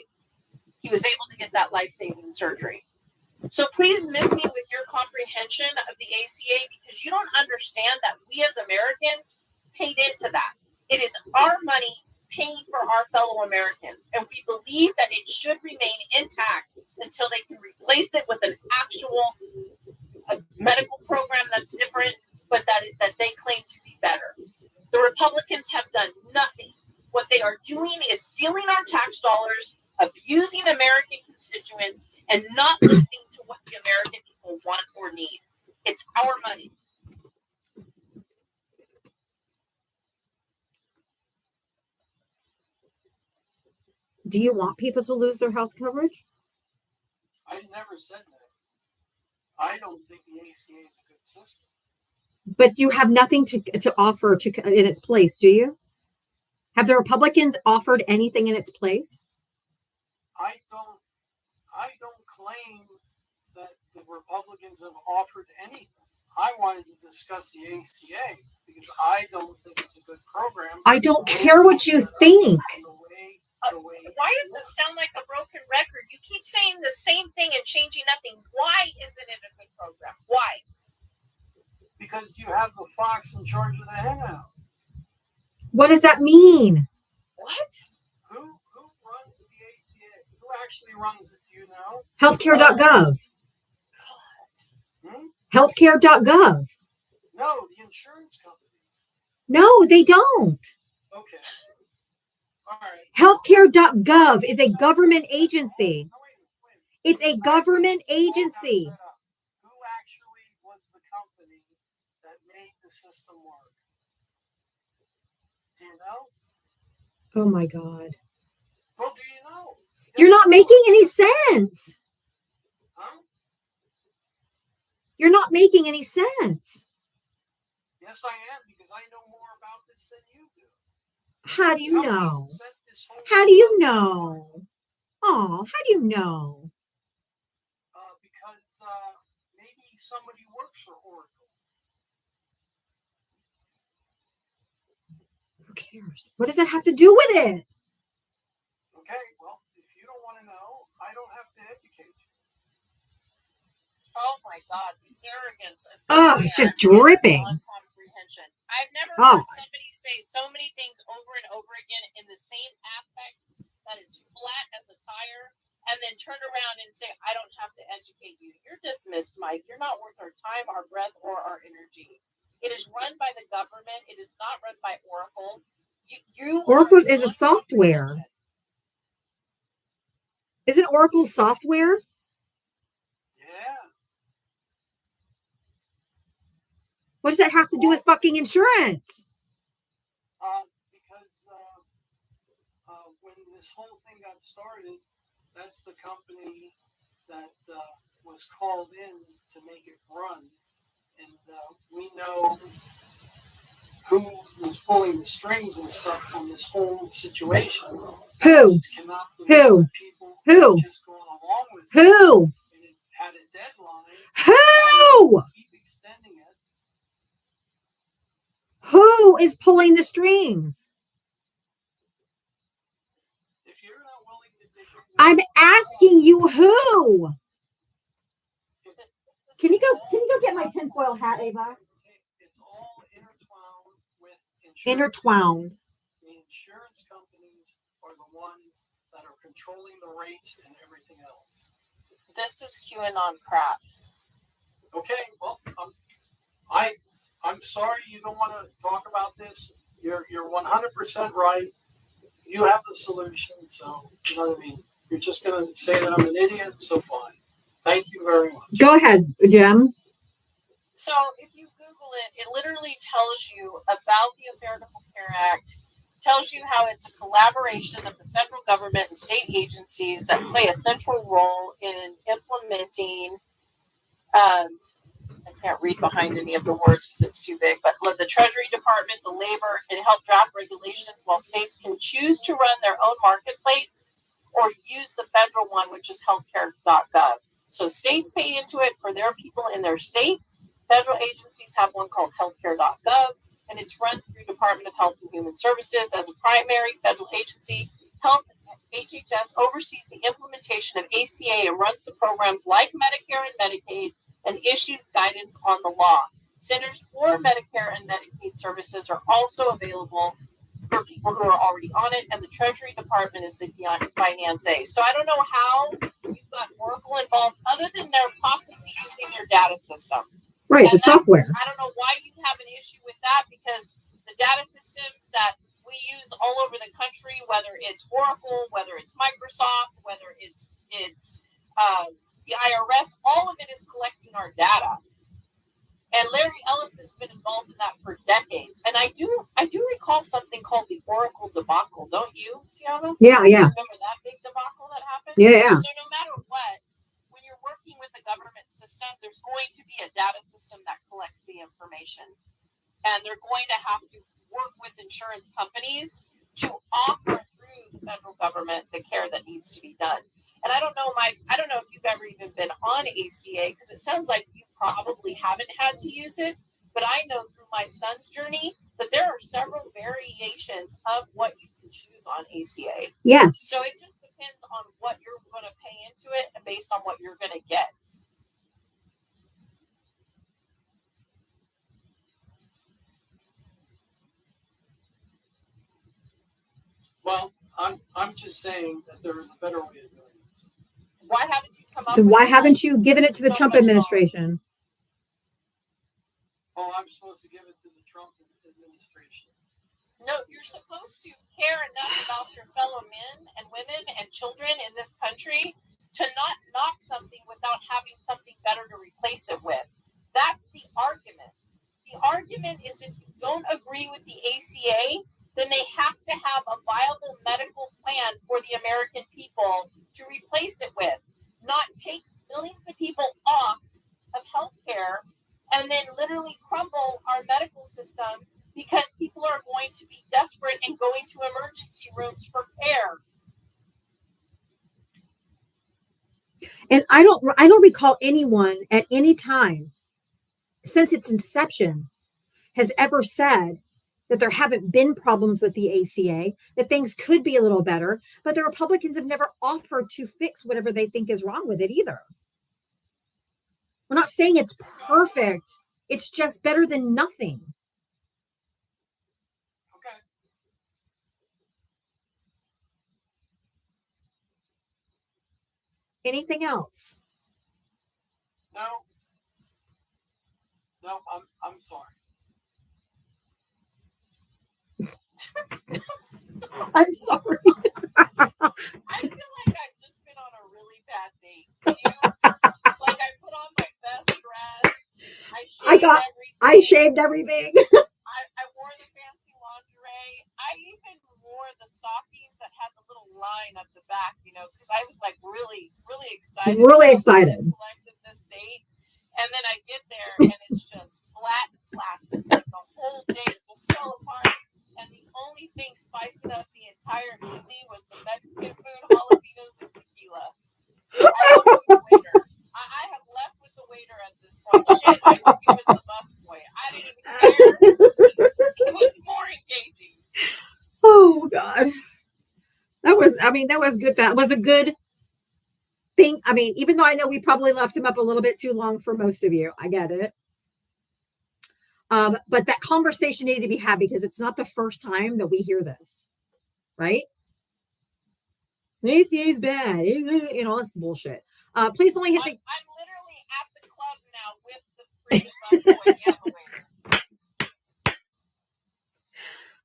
he was able to get that life-saving surgery. So please miss me with your comprehension of the ACA because you don't understand that we as Americans paid into that. It is our money paying for our fellow Americans, and we believe that it should remain intact until they can replace it with an actual medical program that's different, but that they claim to be better. The Republicans have done nothing. What they are doing is stealing our tax dollars, abusing American constituents, and not listening to what the American people want or need. It's our money. Do you want people to lose their health coverage? I never said that. I don't think the ACA is a good system. But you have nothing to offer in its place, do you? Have the Republicans offered anything in its place? I don't claim that the Republicans have offered anything. I wanted to discuss the ACA because I don't think it's a good program. I don't care what you think. Why does this sound like a broken record? You keep saying the same thing and changing nothing. Why isn't it a good program? Why? Because you have the fox in charge of the henhouse. What does that mean? What? Who runs the ACA? Who actually runs it? Do you know? Healthcare.gov. Hmm? Healthcare.gov. No, the insurance companies. No, they don't. Okay. All right. Healthcare.gov is a government agency. No, wait. It's a government agency. Who actually was the company that made the system work? Do you know? Oh my God. Well, do you know? You're not making any sense. Huh? You're not making any sense. Yes, I am, because I know more about this than you do. How do you Company know? that set this whole How do you system up. know? Oh, how do you know? Because maybe somebody works for Oracle. Who cares? What does that have to do with it? Okay, well, if you don't want to know, I don't have to educate you. Oh my God, the arrogance of Oh, this it's just man is dripping. beyond comprehension. I've never Oh. heard somebody say so many things over and over again in the same affect that is flat as a tire, and then turn around and say, I don't have to educate you. You're dismissed, Mike. You're not worth our time, our breath, or our energy. It is run by the government. It is not run by Oracle. You Oracle are is a beyond software. comprehension. Isn't Oracle software? Yeah. What does that have to do with fucking insurance? Because when this whole thing got started, that's the company that was called in to make it run. And we know who was pulling the strings and stuff on this whole situation. Who? I just cannot believe Who? that people Who? are just going along with it. Who? And it had a deadline. Who? Keep extending it. Who is pulling the strings? If you're not willing to dig into I'm this, asking you who. it's Can you go get my tinfoil hat, Ava? It's all intertwined with insurance. Intertwined. The insurance companies are the ones that are controlling the rates and everything else. This is QAnon crap. Okay, well, I'm sorry you don't want to talk about this. You're 100% right. You have the solution, so you know what I mean. You're just gonna say that I'm an idiot, so fine. Thank you very much. Go ahead, Jim. So if you Google it, it literally tells you about the Affordable Care Act, tells you how it's a collaboration of the federal government and state agencies that play a central role in implementing, I can't read behind any of the words because it's too big, but the Treasury Department, the labor, and help draft regulations while states can choose to run their own marketplace or use the federal one, which is healthcare.gov. So states pay into it for their people in their state. Federal agencies have one called healthcare.gov, and it's run through Department of Health and Human Services as a primary federal agency. Health HHS oversees the implementation of ACA and runs the programs like Medicare and Medicaid and issues guidance on the law. Centers for Medicare and Medicaid services are also available for people who are already on it, and the Treasury Department is the financier. So I don't know how you've got Oracle involved, other than they're possibly using your data system. Right, And the software. I don't know why you have an issue with that, because the data systems that we use all over the country, whether it's Oracle, whether it's Microsoft, whether it's the IRS, all of it is collecting our data. And Larry Ellison's been involved in that for decades. And I do recall something called the Oracle debacle, don't you, Tiana? Yeah. Remember that big debacle that happened? Yeah. So no matter what, when you're working with the government system, there's going to be a data system that collects the information. And they're going to have to work with insurance companies to offer through the federal government the care that needs to be done. And I don't know, Mike, I don't know if you've ever even been on ACA, because it sounds like you probably haven't had to use it. But I know through my son's journey that there are several variations of what you can choose on ACA. Yes. So it just depends on what you're going to pay into it and based on what you're going to get. Well, I'm just saying that there is a better way of doing it. Why haven't you come up Then with why it? haven't you given it to the So Trump much administration? Oh, I'm supposed to give it to the Trump administration. No, you're supposed to care enough about your fellow men and women and children in this country to not knock something without having something better to replace it with. That's the argument. The argument is if you don't agree with the ACA, then they have to have a viable medical plan for the American people to replace it with, not take millions of people off of health care and then literally crumble our medical system because people are going to be desperate and going to emergency rooms for care. And I don't recall anyone at any time since its inception has ever said that there haven't been problems with the ACA, that things could be a little better, but the Republicans have never offered to fix whatever they think is wrong with it either. We're not saying it's perfect. It's just better than nothing. Okay. Anything else? No, I'm sorry. I'm sorry. I feel like I've just been on a really bad date. Like I put on my best dress. I shaved everything. I wore the fancy lingerie. I even wore the stockings that had the little line up the back, because I was like really, really excited. Really excited. Selected this date. And then I get there and it's just flat and flaccid. Like the whole date just fell apart. And the only thing spicing up the entire evening was the Mexican food, jalapenos, and tequila. I left with the waiter. I have left with the waiter at this point. Shit, I think it was the busboy. I didn't even care. It was more engaging. Oh God. That was good. That was a good thing. I mean, even though I know we probably left him up a little bit too long for most of you, I get it. But that conversation needed to be had because it's not the first time that we hear this, right? ACA is bad, this bullshit. Please only hit the. I'm literally at the club now with the freaking busboy and the waiter.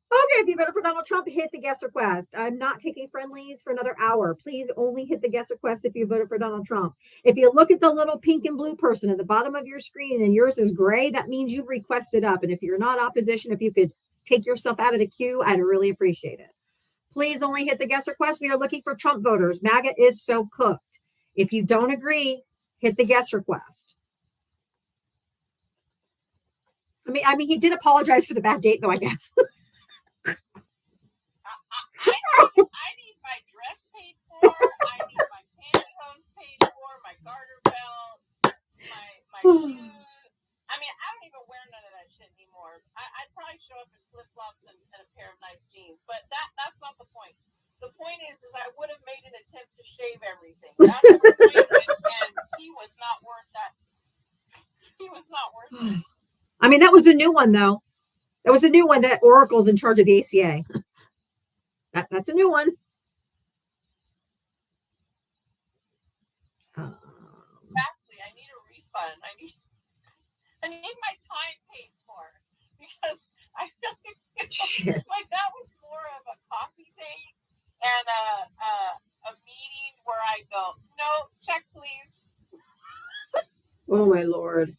Okay, if you voted for Donald Trump, hit the guest request. I'm not taking friendlies for another hour. Please only hit the guest request if you voted for Donald Trump. If you look at the little pink and blue person at the bottom of your screen and yours is gray, that means you've requested up. And if you're not opposition, if you could take yourself out of the queue, I'd really appreciate it. Please only hit the guest request. We are looking for Trump voters. MAGA is so cooked. If you don't agree, hit the guest request. I mean, he did apologize for the bad date, though, I guess. I need my dress paid for. I need my pantyhose paid for. My garter belt. My shoes. I mean, I don't even wear none of that shit anymore. I'd probably show up in flip flops and a pair of nice jeans, but that's not the point. The point is I would have made an attempt to shave everything. That's the point, and he was not worth that. He was not worth it. I mean, that was a new one, though. That was a new one that Oracle's in charge of the ACA. That's a new one. Exactly. I need a refund. I need my time paid for because I really feel Shit. like that was more of a coffee date and a meeting where I go, no, check please. Oh my Lord.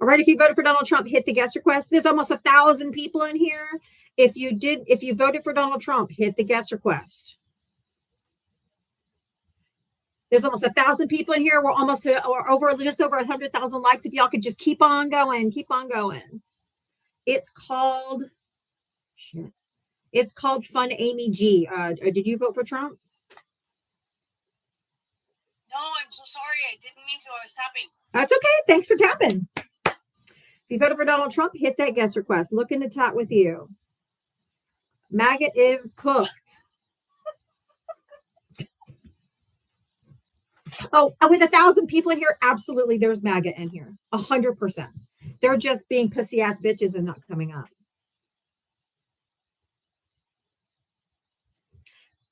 All right. If you voted for Donald Trump, hit the guest request. There's almost 1,000 people in here. If you voted for Donald Trump, hit the guest request. There's almost 1,000 people in here. We're almost just over 100,000 likes. If y'all could just keep on going. It's called Fun Amy G. Did you vote for Trump? No, I'm so sorry. I didn't mean to. I was tapping. That's okay. Thanks for tapping. If you voted for Donald Trump, hit that guest request. Looking to chat with you. Maggot is cooked. Oh, with 1,000 people in here, absolutely, there's maggot in here. 100%. They're just being pussy ass bitches and not coming up.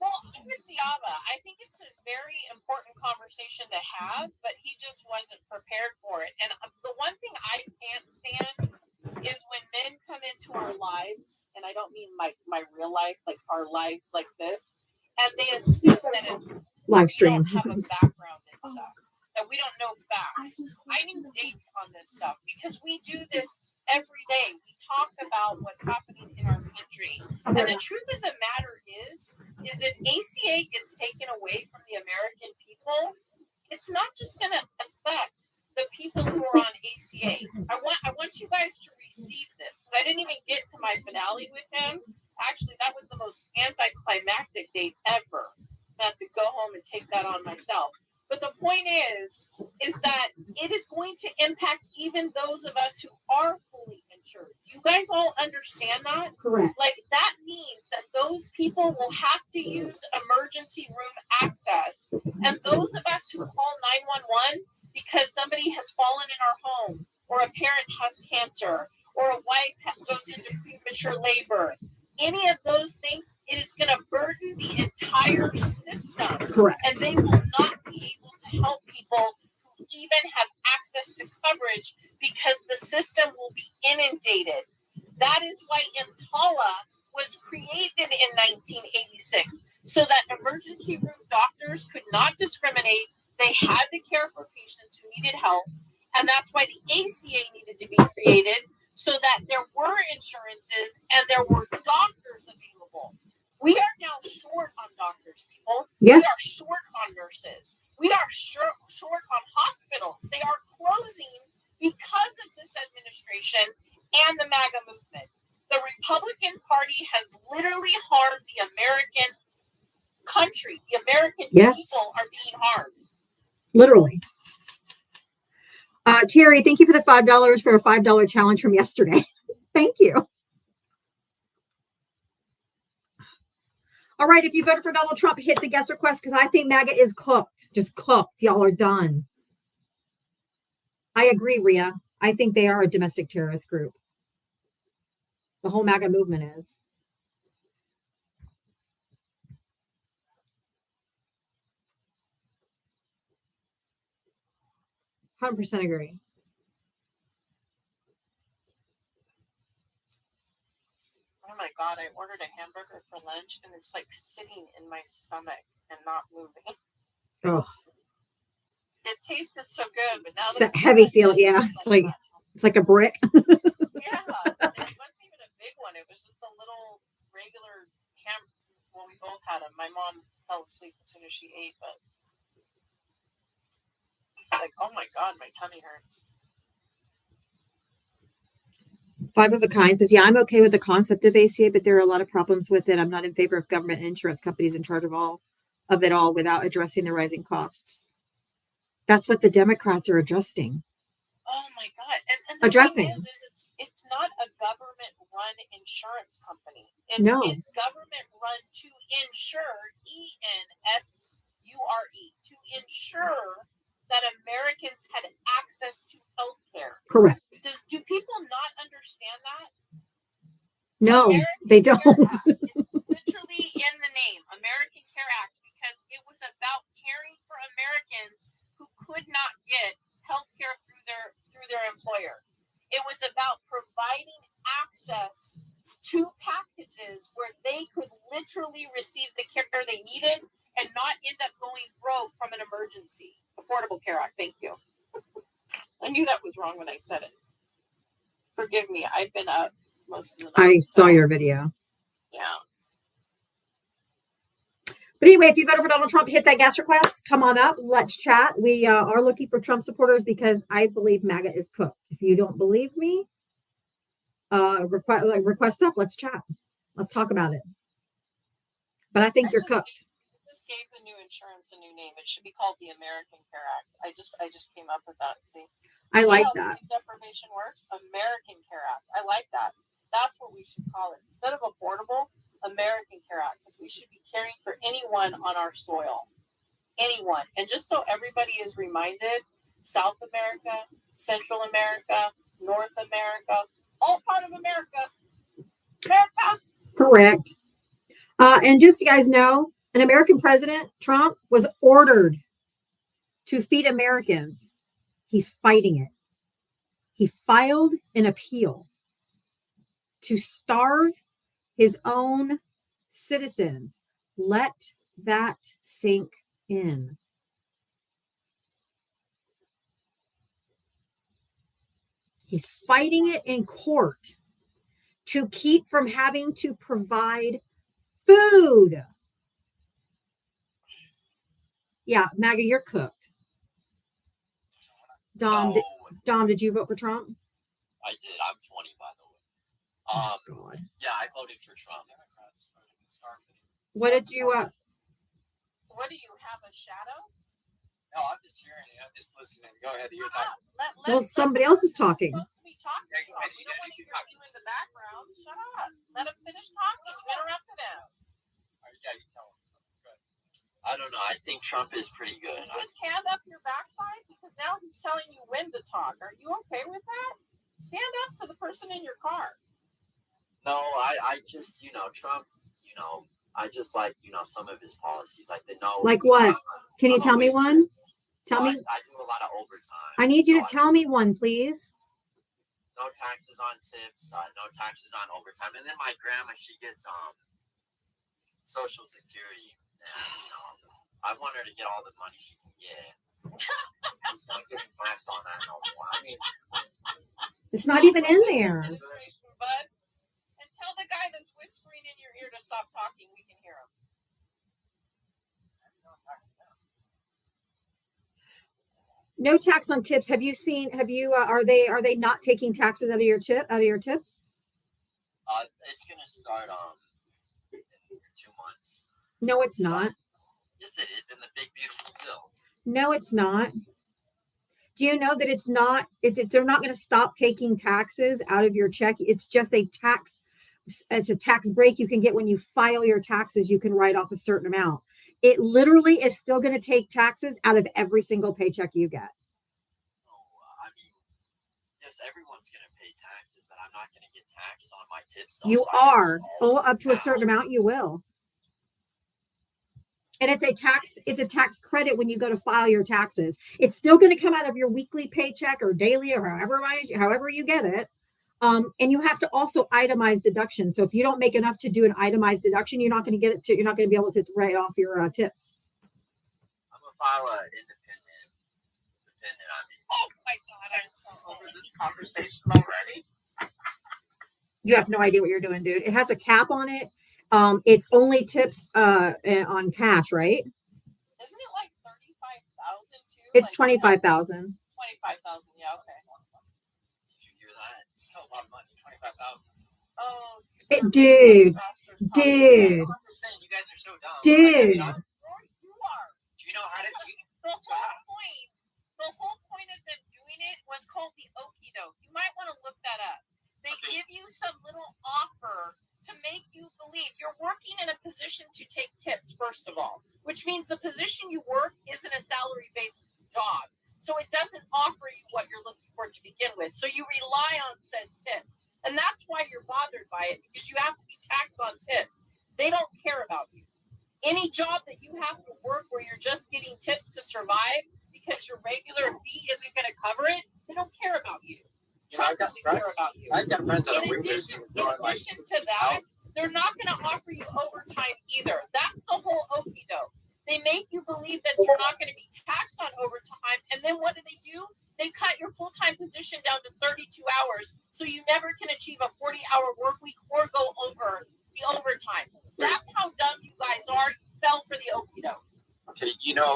Well, I'm with Diaba. I think it's a very important conversation to have, but he just wasn't prepared for it. And the one thing I can't stand is when men come into our lives, and I don't mean my real life, like our lives like this, and they assume that as Live we stream. don't have a background and stuff, that we don't know facts. I need dates on this stuff because we do this every day. We talk about what's happening in our country. And the truth of the matter is if ACA gets taken away from the American people, it's not just going to affect the people who are on ACA. I want you guys to receive this because I didn't even get to my finale with him. Actually, that was the most anticlimactic date ever. I have to go home and take that on myself. But the point is that it is going to impact even those of us who are fully insured. You guys all understand that? Correct. Like that means that those people will have to use emergency room access. And those of us who call 911 because somebody has fallen in our home, or a parent has cancer, or a wife goes into premature labor, any of those things, it is going to burden the entire system. Correct. And they will not be able to help people who even have access to coverage because the system will be inundated. That is why EMTALA was created in 1986, so that emergency room doctors could not discriminate. They had to care for patients who needed help. And that's why the ACA needed to be created, so that there were insurances and there were doctors available. We are now short on doctors, people. Yes. We are short on nurses. We are short on hospitals. They are closing because of this administration and the MAGA movement. The Republican Party has literally harmed the American country. The American people are being harmed. Literally. Terry, thank you for the $5 for a $5 challenge from yesterday. Thank you. All right, if you voted for Donald Trump, hit the guest request because I think MAGA is cooked. Just cooked. Y'all are done. I agree, Rhea. I think they are a domestic terrorist group. The whole MAGA movement is. %100% agree. Oh my God, I ordered a hamburger for lunch and it's like sitting in my stomach and not moving. Oh. It tasted so good, but now it's that heavy feel. Yeah. It's like a brick. Yeah. It wasn't even a big one. It was just a little regular ham. Well, we both had them. My mom fell asleep as soon as she ate, but like, oh my God, my tummy hurts. 5 of a Kind says, yeah, I'm okay with the concept of ACA, but there are a lot of problems with it. I'm not in favor of government and insurance companies in charge of it all without addressing the rising costs. That's what the Democrats are adjusting. Oh my God. And the addressing. Thing is it's not a government run insurance company. It's government run to insure, ENSURE, to ensure that Americans had access to health care. Correct. Do people not understand that? No, they don't. It's literally in was about caring for Americans who could not get health care through their employer. It was about providing access to packages where they could literally receive the care they needed and not end up going broke from an emergency. Affordable Care Act. Thank you. I knew that was wrong when I said it. Forgive me. I've been up most of the night. I saw your video. Yeah. But anyway, if you voted for Donald Trump, hit that guest request. Come on up. Let's chat. We are looking for Trump supporters because I believe MAGA is cooked. If you don't believe me, request up. Let's chat. Let's talk about it. But I think you're cooked. Just gave the new insurance a new name. It should be called the American Care Act. I just came up with that. See like how that. sleep deprivation works? American Care Act. I like that. That's what we should call it. Instead of affordable, American Care Act, because we should be caring for anyone on our soil. Anyone. And just so everybody is reminded, South America, Central America, North America, all part of America. America. Correct. And just so you guys know, an American president, Trump, was ordered to feed Americans. He's fighting it. He filed an appeal to starve his own citizens. Let that sink in. He's fighting it in court to keep from having to provide food. Yeah, MAGA, you're cooked. Dom, did you vote for Trump? I did. I'm 20, by the way. God. Yeah, I voted for Trump. What did you? What do you have, a shadow? No, I'm just hearing it. I'm just listening. Go ahead. You're talking. Well, somebody else is talking. You're supposed to be talking. We don't want to hear you in the background. Shut up. Let him finish talking. You interrupted him. Yeah, you tell him. Good. I don't know. I think Trump is pretty good. Is his hand up your backside? Because now he's telling you when to talk. Are you okay with that? Stand up to the person in your car. No, I just, Trump, I just like, some of his policies. Like the no. Like what? Can you tell me one? Tell me. I do a lot of overtime. I need you to tell me one, please. No taxes on tips. No taxes on overtime. And then my grandma, she gets Social Security. And, I want her to get all the money she can get. She's not getting taxed on that no more. I mean, it's not even in there. But and tell the guy that's whispering in your ear to stop talking. We can hear him. No tax on tips. Have you seen? Are they not taking taxes out of your tips? It's gonna start in 2 months. No, it's not. Yes, it is in the big beautiful bill. No, it's not. Do you know that it's not? They're not going to stop taking taxes out of your check. It's just a tax. It's a tax break you can get when you file your taxes. You can write off a certain amount. It literally is still going to take taxes out of every single paycheck you get. I mean, yes, everyone's going to pay taxes, but I'm not going to get taxed on my tips. Though, You so are. Oh, up to a certain amount, you will. And it's a tax credit when you go to file your taxes. It's still going to come out of your weekly paycheck or daily or however you get it. And you have to also itemize deductions. So if you don't make enough to do an itemized deduction, you're not going to get it you're not going to be able to write off your tips. I'm going to file an independent. Oh my God, I'm so over this conversation already. You have no idea what you're doing, dude. It has a cap on it. It's only tips on cash, right? Isn't it like 35,000 too? It's like 25,000. 25,000, yeah, okay. Did you hear that? It's still a lot of money. 25,000. Oh, Dude. I'm saying you guys are so dumb. Dude. You are. Do you know how to teach? The whole point of them doing it was called the okie doke. You might want to look that up. They give you some little offer to make you believe you're working in a position to take tips, first of all, which means the position you work isn't a salary-based job. So it doesn't offer you what you're looking for to begin with. So you rely on said tips. And that's why you're bothered by it, because you have to be taxed on tips. They don't care about you. Any job that you have to work where you're just getting tips to survive because your regular fee isn't going to cover it, they don't care about you. Trump doesn't care about you. I've got friends that In are addition to that, they're not going to offer you overtime either. That's the whole okie doke. They make you believe that you're not going to be taxed on overtime, and then what do? They cut your full-time position down to 32 hours, so you never can achieve a 40-hour work week or go over the overtime. That's how dumb you guys are. You fell for the okie doke. Okay,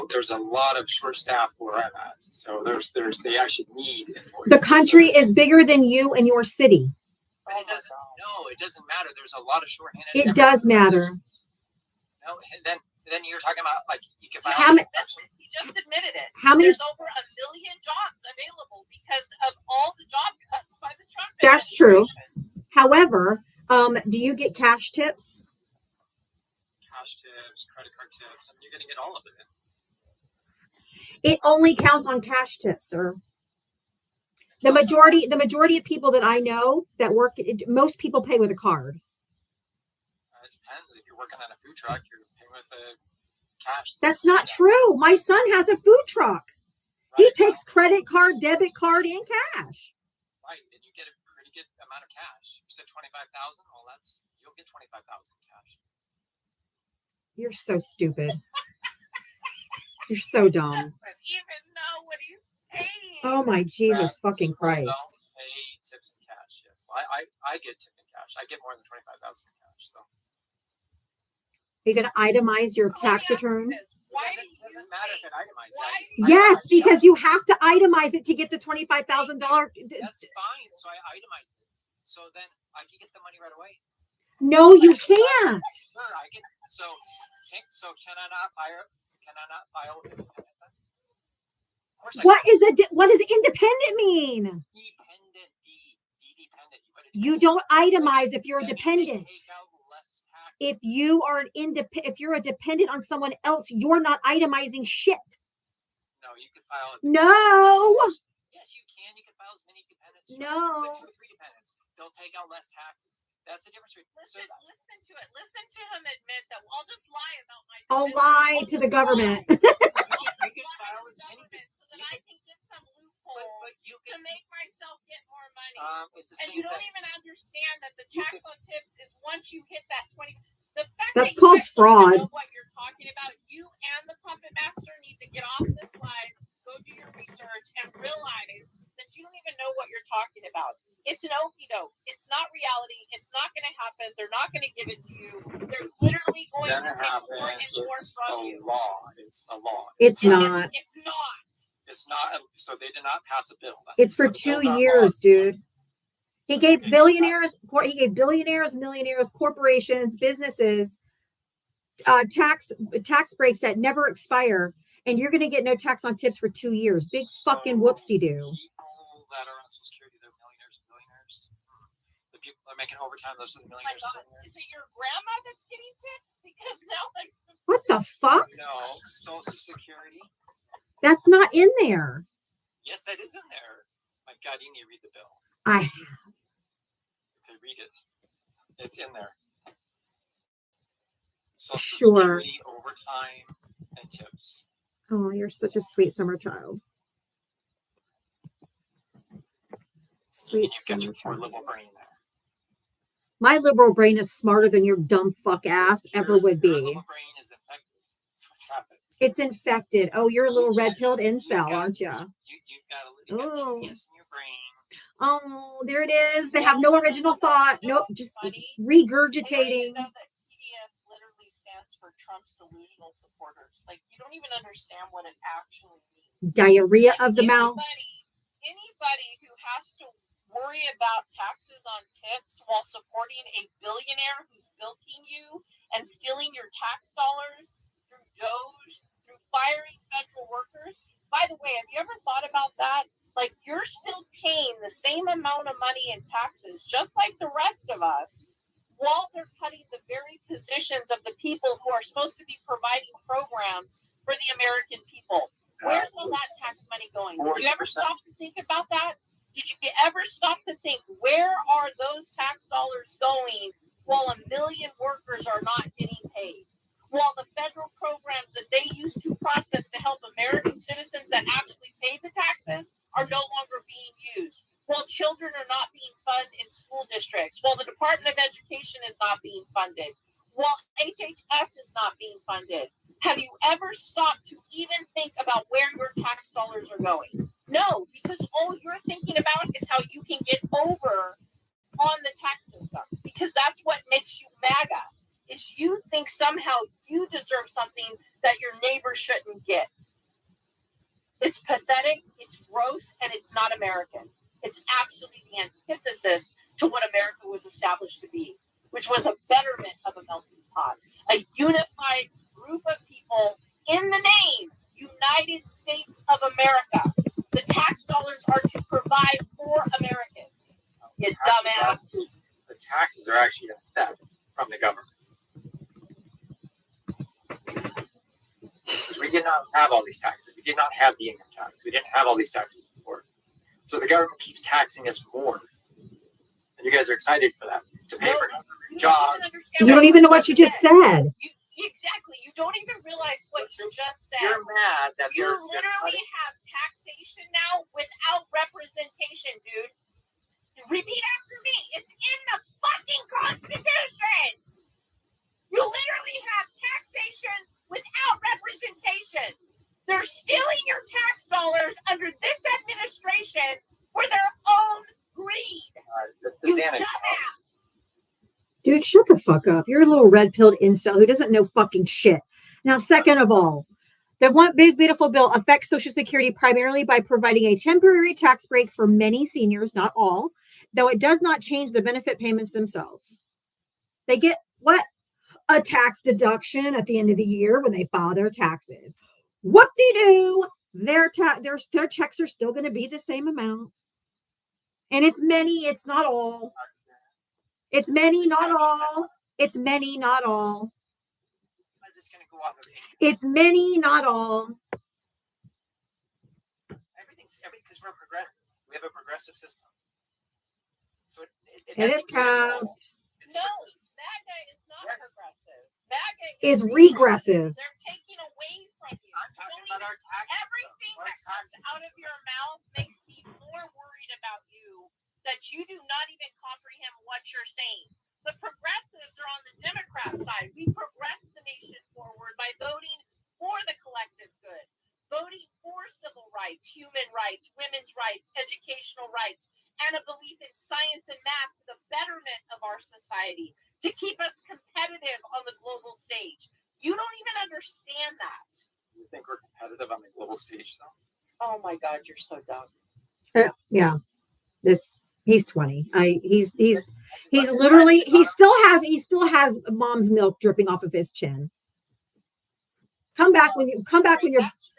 there's a lot of short staff where I'm at, so they actually need employees. The country is bigger than you and your city. But it doesn't matter. There's a lot of shorthanded. It does matter. No, and then you're talking about like you can How many? He just admitted it. How many? There's over 1 million jobs available because of all the job cuts by the Trump That's true. administration. However, do you get cash tips? cash tips, credit card tips, and you're going to get all of it. It only counts on cash tips, sir. The majority of people that I know that work, most people pay with a card. It depends. If you're working on a food truck, you're paying with a cash. That's not true. My son has a food truck. He takes credit card, debit card, and cash. Right, and you get a pretty good amount of cash. You said 25,000. Well, you'll get 25,000 cash. You're so stupid. You're so dumb. Doesn't even know what he's saying. Oh my Jesus fucking Christ! Don't pay tips in cash. Yes, well, I get tip in cash. I get more than 25,000 in cash. So You're gonna itemize your Let me tax ask you return. this. Why it doesn't matter if it itemizes. Yes, because you have to itemize it to get the $25,000. That's fine. So I itemize it. So then I can get the money right away. No, you can't. Sure, I get. So can I not file? Can I not file independent then? Of course I can. What does independent mean? Dependent, dependent. You don't itemize if you're a That means dependent. they take out less tax. If you are if you're a dependent on someone else, you're not itemizing shit. No, you can file. No. Yes, you can. You can file as many dependents. As No. you want. But 2 or 3 dependents, they'll take out less taxes. That's the difference between. Listen to it. Listen to him admit that I'll just lie about my. I'll business. lie I'll to the just government. lie. You can Lie file to as the many. government so that I can get some loophole But you to can. make myself get more money. It's the And same you don't thing. even understand that the You tax on tips is once you hit that 20. The fact That's that you called guys don't even fraud. know what you're talking about, you and the puppet master need to get off this live, go do your research, and realize that you don't even know what you're talking about. It's an okie doke. It's not reality. It's not going to happen. They're not going to give it to you. They're literally going to take more and more It's from the you. law. It's the law. It's And not. It's not. It's not. So they did not pass a bill. It's for 2 years, dude. He gave billionaires, millionaires, corporations, businesses, tax breaks that never expire, and you're going to get no tax on tips for 2 years. Big fucking whoopsie do. People that are on Social Security, they're millionaires and billionaires. The people that are making overtime, those are the Oh my millionaires and God. billionaires. Is it your grandma that's getting tips? Because now, like, What the fuck? No, Social Security. That's not in there. Yes, that is in there. My God, you need to read the bill. I Okay, read it. It's in there. Social Sure. Security, overtime, and tips. Oh, you're such a sweet summer child. Sweet And you've got summer your poor child. little brain there. My liberal brain is smarter than your dumb fuck ass ever Your- would Your be. little brain is infected. That's what's happened. It's infected. Oh, you're a little red-pilled incel, aren't you? You've got Oh. TDS in your brain. Oh, there it is. They have no original thought. Nope, just I don't regurgitating. even know that TDS literally stands for Trump's delusional supporters. Like, you don't even understand what it actually means. Diarrhea Like, of the mouth. Anybody who has to worry about taxes on tips while supporting a billionaire who's bilking you and stealing your tax dollars through Doge, through firing federal workers. By the way, have you ever thought about that? Like, you're still paying the same amount of money in taxes, just like the rest of us, while they're cutting the very positions of the people who are supposed to be providing programs for the American people. Where's all that tax money going? Did you ever stop to think about that? Did you ever stop to think, where are those tax dollars going while 1 million workers are not getting paid? while the federal programs that they used to process to help American citizens that actually pay the taxes are no longer being used, while children are not being funded in school districts, while the Department of Education is not being funded, while HHS is not being funded. Have you ever stopped to even think about where your tax dollars are going? No, because all you're thinking about is how you can get over on the tax system, because that's what makes you MAGA, is you think somehow you deserve something that your neighbor shouldn't get. It's pathetic, it's gross, and it's not American. It's actually the antithesis to what America was established to be, which was a betterment of a melting pot, a unified group of people in the name United States of America. The tax dollars are to provide for Americans. You dumbass. The taxes are actually a theft from the government. Because we did not have all these taxes. We did not have the income tax. We didn't have all these taxes before. So the government keeps taxing us more. And you guys are excited for that. To pay for jobs. You don't even know what you just said. Exactly. You don't even realize what you just said. You're mad that you literally have taxation now without representation, dude. Repeat after me. It's in the fucking Constitution. You literally have taxation without representation. They're stealing your tax dollars under this administration for their own greed. The You Xanax. dumbass. Dude, shut the fuck up. You're a little red-pilled incel who doesn't know fucking shit. Now, second of all, the one big beautiful bill affects Social Security primarily by providing a temporary tax break for many seniors, not all, though it does not change the benefit payments themselves. They get what? A tax deduction at the end of the year when they file their taxes. Whoop-de-doo. Their checks are still going to be the same amount. And it's many, it's not all. It's many, not all. It's many, not all. Is this going to go off of income? It's many, not all. Everything's because we're progressive. We have a progressive system. So It is capped. No, MAGA is not Yes. progressive. MAGA Is regressive. They're taking away from you. I'm talking about our tax Everything system. Our that tax comes out of system. your mouth makes me more worried about you that you do not even comprehend what you're saying. The progressives are on the Democrat side. We progress the nation forward by voting for the collective good, voting for civil rights, human rights, women's rights, educational rights, and a belief in science and math for the betterment of our society, to keep us competitive on the global stage. You don't even understand that. You think we're competitive on the global stage, though? Oh my God, you're so dumb. Yeah. He's 20. He's literally, he still has mom's milk dripping off of his chin. Come back when you're That's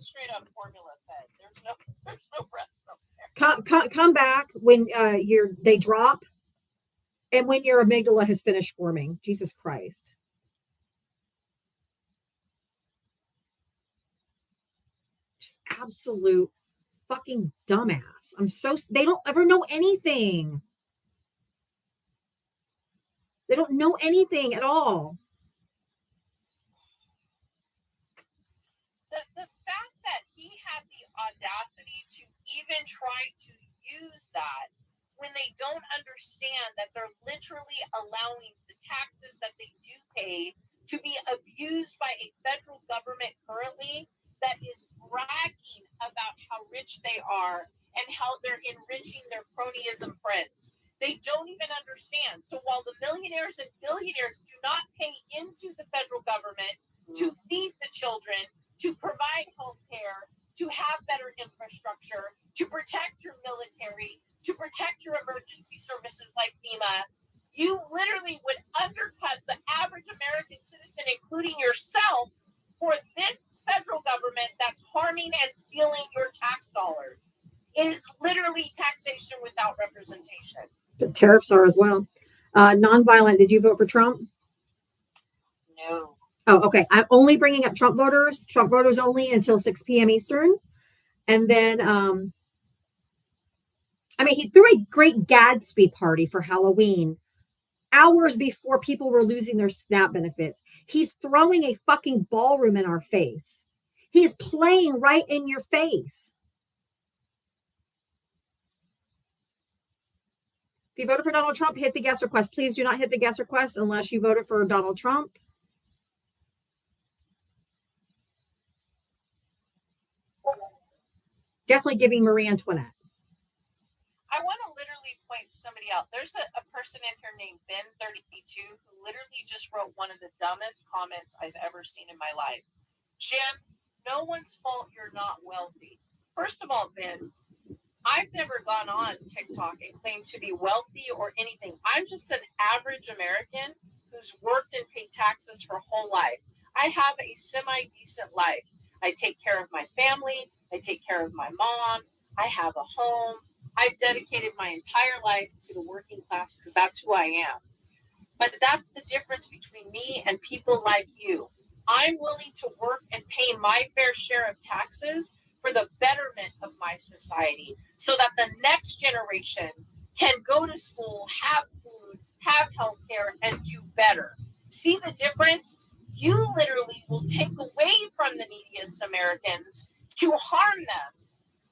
straight up formula fed. There's no breast milk there. come back when they drop and when your amygdala has finished forming. Jesus Christ. Just absolute fucking dumbass. They don't ever know anything. They don't know anything at all. The fact that he had the audacity to even try to use that when they don't understand that they're literally allowing the taxes that they do pay to be abused by a federal government currently that is bragging about how rich they are and how they're enriching their cronyism friends. They don't even understand. So while the millionaires and billionaires do not pay into the federal government to feed the children, to provide health care, to have better infrastructure, to protect your military, to protect your emergency services like FEMA, you literally would undercut the average American citizen, including yourself, for this federal government that's harming and stealing your tax dollars. It is literally taxation without representation. The tariffs are as well. Nonviolent. Did you vote for Trump? No. Oh, okay. I'm only bringing up Trump voters only until 6 p.m. Eastern. And then, he threw a great Gadsby party for Halloween hours before people were losing their SNAP benefits. He's throwing a fucking ballroom in our face. He's playing right in your face. If you voted for Donald Trump, hit the guest request. Please do not hit the guest request unless you voted for Donald Trump. Definitely giving Marie Antoinette. I want to literally point somebody out. There's a person in here named Ben32 who literally just wrote one of the dumbest comments I've ever seen in my life. Jim, no one's fault you're not wealthy. First of all, Ben, I've never gone on TikTok and claimed to be wealthy or anything. I'm just an average American who's worked and paid taxes her whole life. I have a semi-decent life. I take care of my family. I take care of my mom. I have a home. I've dedicated my entire life to the working class because that's who I am. But that's the difference between me and people like you. I'm willing to work and pay my fair share of taxes for the betterment of my society so that the next generation can go to school, have food, have health care, and do better. See the difference? You literally will take away from the neediest Americans to harm them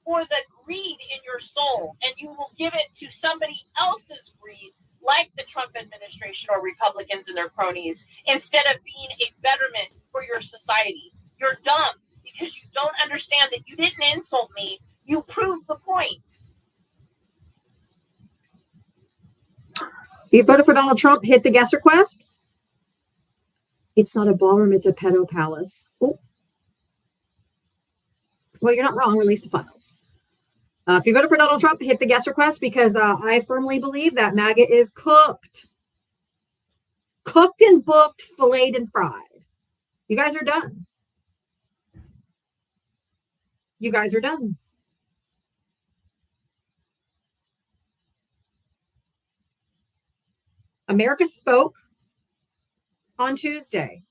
for the greed in your soul, and you will give it to somebody else's greed, like the Trump administration or Republicans and their cronies, instead of being a betterment for your society. You're dumb because you don't understand that you didn't insult me. You proved the point. If you voted for Donald Trump, hit the guest request. It's not a ballroom, it's a pedo palace. Oh. Well, you're not wrong. Release the files. If you voted for Donald Trump, hit the guest request because I firmly believe that MAGA is cooked. Cooked and booked, filleted and fried. You guys are done. You guys are done. America spoke on Tuesday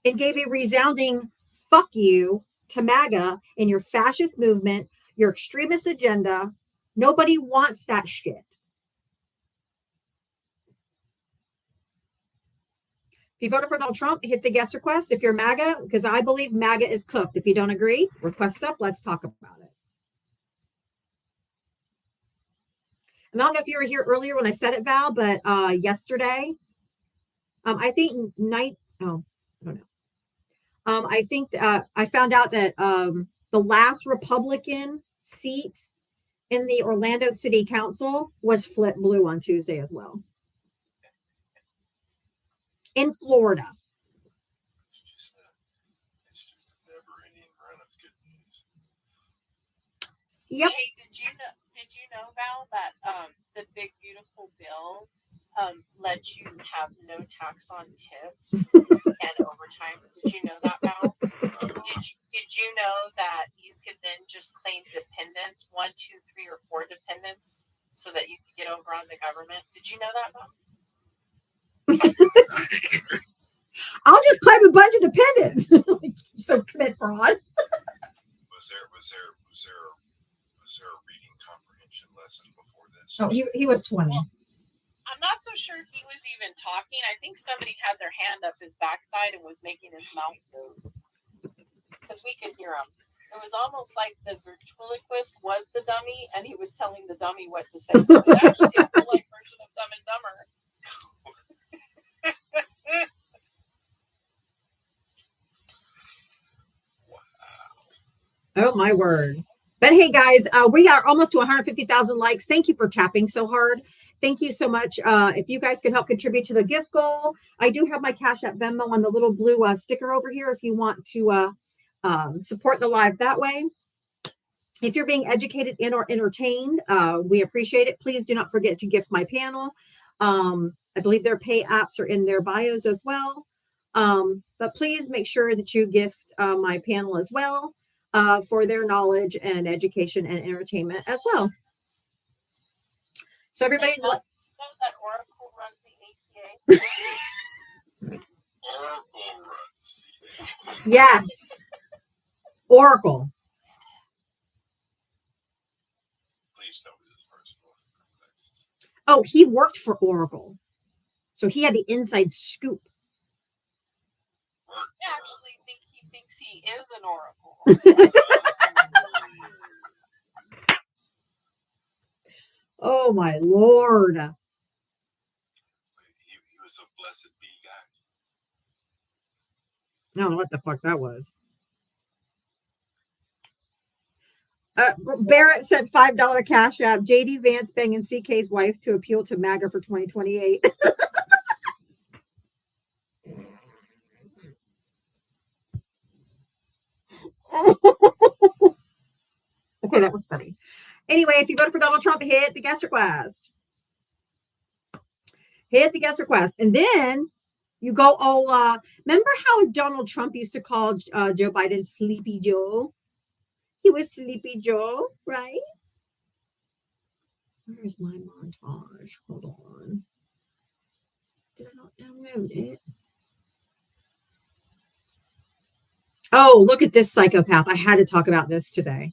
and gave a resounding fuck you to MAGA and your fascist movement, your extremist agenda. Nobody wants that shit. If you voted for Donald Trump, hit the guest request. If you're MAGA, because I believe MAGA is cooked. If you don't agree, request up. Let's talk about it. And I don't know if you were here earlier when I said it, Val, but yesterday, I think I don't know. I think I found out that the last Republican seat in the Orlando City Council was flipped blue on Tuesday as well. In Florida. It's just a never-ending run of good news. Yep. Hey, did you know, Val, that the big beautiful bill lets you have no tax on tips and overtime? Did you know that, Val? Did you know that you could then just claim dependents, 1, 2, 3, or 4 dependents, so that you could get over on the government? Did you know that, Val? I'll just claim a bunch of dependents. So commit fraud. Was there a reading comprehension lesson before this? Oh, he was 20. Well, I'm not so sure he was even talking. I think somebody had their hand up his backside and was making his mouth move because we could hear him. It was almost like the ventriloquist was the dummy and he was telling the dummy what to say. So it was actually a full-life version of Dumb and Dumber. Oh my word. But hey guys, we are almost to 150,000 likes. Thank you for tapping so hard. Thank you so much. If you guys could help contribute to the gift goal, I do have my Cash App Venmo on the little blue sticker over here if you want to support the live that way. If you're being educated and or entertained, we appreciate it. Please do not forget to gift my panel. I believe their pay apps are in their bios as well. But please make sure that you gift my panel as well. For their knowledge and education and entertainment as well. So everybody, know that Oracle runs the ACA. Oracle runs. yes, Oracle. Please tell me this person wasn't from Texas. Oh, he worked for Oracle. So he had the inside scoop. I actually think he thinks he is an oracle. Oh my Lord. He was a blessed bee guy. I don't know what the fuck that was. Barrett sent $5 cash app. JD Vance banging CK's wife to appeal to MAGA for 2028. Okay, that was funny. Anyway, if you voted for Donald Trump, hit the guest request. Hit the guest request. And then you go, remember how Donald Trump used to call Joe Biden Sleepy Joe? He was Sleepy Joe, right? Where's my montage? Hold on. Did I not download it? Oh, look at this psychopath. I had to talk about this today.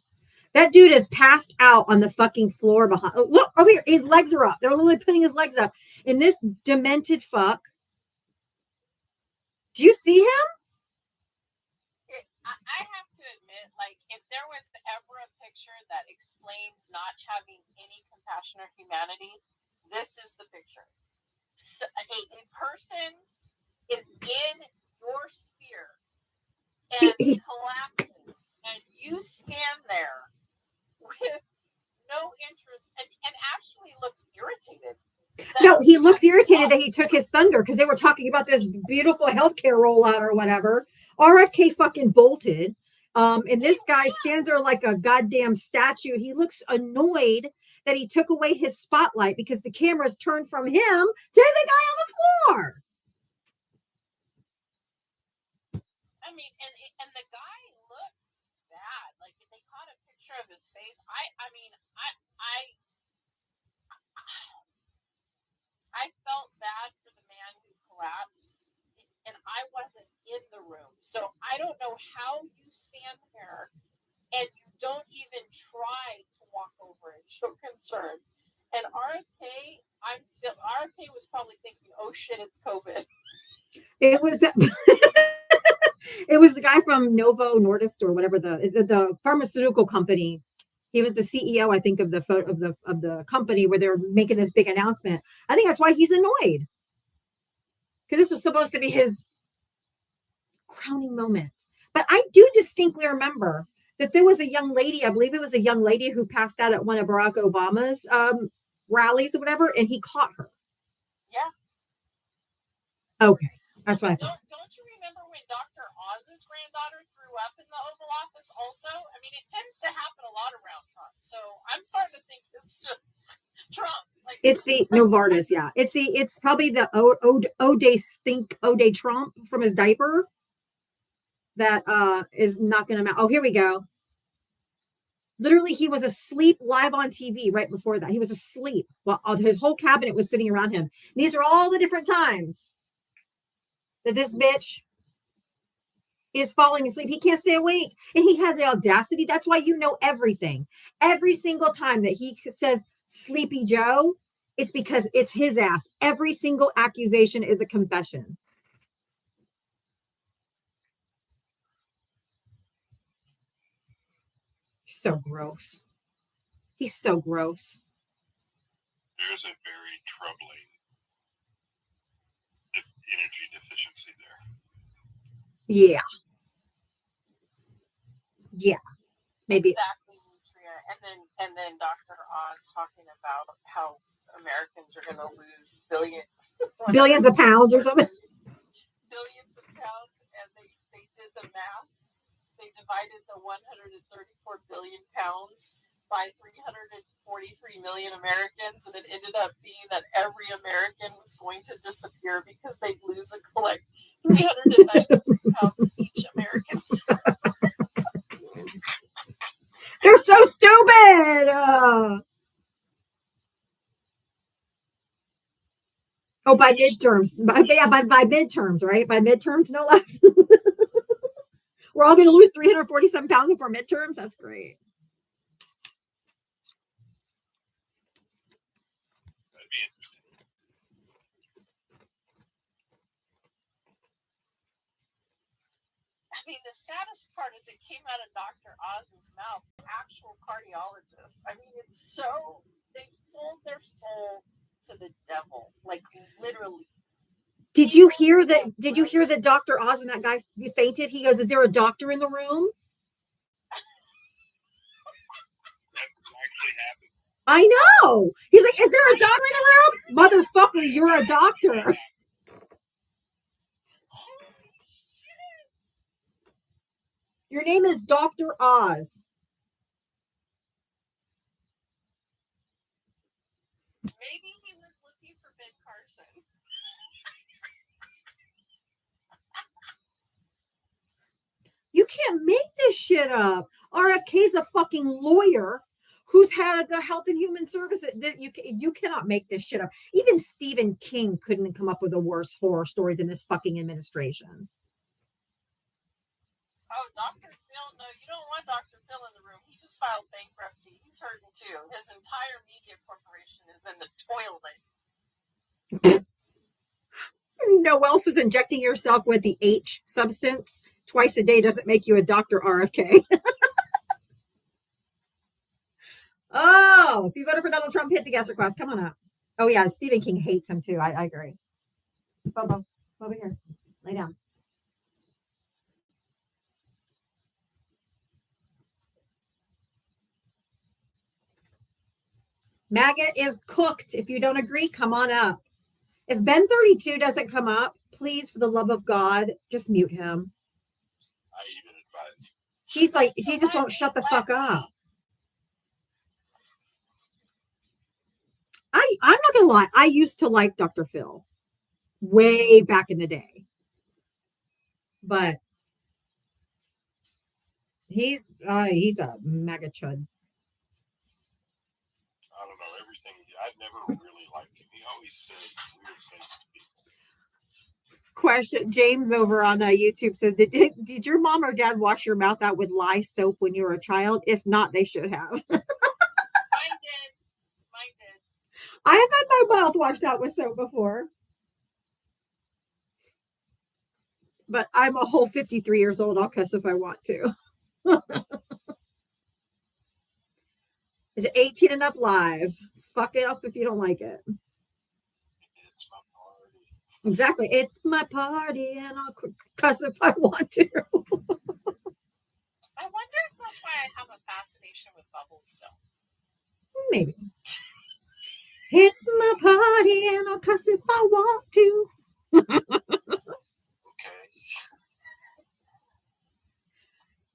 That dude is passed out on the fucking floor behind. Oh, look over here. His legs are up. They're literally putting his legs up. And this demented fuck. Do you see him? I have to admit, like, if there was ever a picture that explains not having any compassion or humanity, this is the picture. So, a person is in your sphere and collapses, and you stand there with no interest and actually looked irritated. No, he looks irritated that he took his thunder because they were talking about this beautiful healthcare rollout or whatever. RFK fucking bolted. And this guy stands there like a goddamn statue. He looks annoyed that he took away his spotlight because the camera's turned from him to the guy on the floor. I mean, and the guy looks bad. Like, if they caught a picture of his face, I felt bad for the man who collapsed, and I wasn't in the room. So I don't know how you stand there and you don't even try to walk over and show concern. And RFK was probably thinking, oh shit, it's COVID. It was it was the guy from Novo Nordisk or whatever the pharmaceutical company. He was the CEO, I think, of the company where they're making this big announcement. I think that's why he's annoyed, because this was supposed to be his crowning moment. But I do distinctly remember that there was a young lady, I believe it was a young lady who passed out at one of Barack Obama's rallies or whatever, and he caught her. Yeah. Okay. That's what I thought. Don't you remember when Dr. Oz's granddaughter threw up in the Oval Office also? I mean, it tends to happen a lot around Trump. So I'm starting to think it's just Trump. Like, it's the Novartis, yeah. It's probably the O'Day Trump from his diaper that is knocking him out. Oh, here we go. Literally, he was asleep live on TV right before that. He was asleep while his whole cabinet was sitting around him. These are all the different times that this bitch is falling asleep. He can't stay awake. And he has the audacity. That's why you know everything. Every single time that he says Sleepy Joe, it's because it's his ass. Every single accusation is a confession. So gross. He's so gross. There's a very troubling energy deficiency there. Yeah. Maybe. Exactly, Nutria. And then Dr. Oz talking about how Americans are going to lose billions of pounds or something. Billions of pounds, and they did the math. They divided the 134 billion pounds by 343 million Americans, and it ended up being that every American was going to disappear because they'd lose a collect 393 pounds each American. They're so stupid. By midterms. By midterms, right? By midterms, no less. We're all going to lose 347 pounds before midterms. That's great. mean, the saddest part is it came out of Dr. Oz's mouth, actual cardiologist. I mean, it's so, they've sold their soul to the devil, like literally. Did you hear that? Did you hear that Dr. Oz, when that guy fainted, he goes, "Is there a doctor in the room?" Actually happened. I know. He's like, "Is there a doctor in the room?" Motherfucker, you're a doctor. Holy shit! Your name is Dr. Oz. Maybe he was looking for Ben Carson. You can't make this shit up. RFK's a fucking lawyer who's had the Health and Human Services. You cannot make this shit up. Even Stephen King couldn't come up with a worse horror story than this fucking administration. Oh, Dr. Phil, no, you don't want Dr. Phil in the room. He just filed bankruptcy. He's hurting too. His entire media corporation is in the toilet. You know who else is injecting yourself with the H substance twice a day doesn't make you a Dr. RFK. Oh, if you voted for Donald Trump, hit the guest request. Come on up. Oh, yeah. Stephen King hates him too. I agree. Bobo, over here. Lay down. MAGA is cooked. If you don't agree, come on up. If Ben 32 doesn't come up, please, for the love of God, just mute him. I even advise. He's like, he just won't shut the fuck up. I'm not gonna lie. I used to like Dr. Phil way back in the day, but he's a MAGA chud. I don't know everything. I never really liked him. He always said weird things to people. Question: James over on YouTube says, did your mom or dad wash your mouth out with lye soap when you were a child? If not, they should have. Mine did. Mine did. I have had my mouth washed out with soap before. But I'm a whole 53 years old. I'll cuss if I want to. Is it 18 and up live? Fuck it up if you don't like it. It's my party. Exactly. It's my party and I'll cuss if I want to. I wonder if that's why I have a fascination with bubbles still. Maybe. It's my party and I'll cuss if I want to. Okay.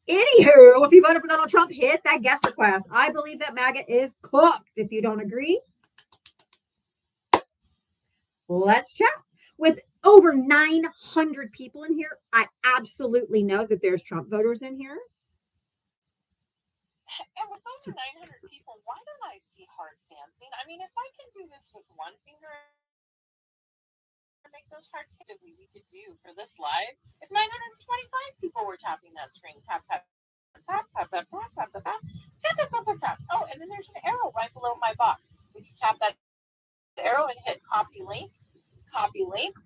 Anywho, if you voted for Donald Trump, hit that guest request. I believe that MAGA is cooked. If you don't agree, let's chat. With over 900 people in here, I absolutely know that there's Trump voters in here. And with over 900 people, why don't I see hearts dancing? I mean, if I can do this with one finger, make those hearts we could do for this live. If 925 people were tapping that screen, tap, tap, tap, tap, tap, tap, tap, tap, tap, tap, tap, tap, tap. Oh, and then there's an arrow right below my box. If you tap that arrow and hit copy link,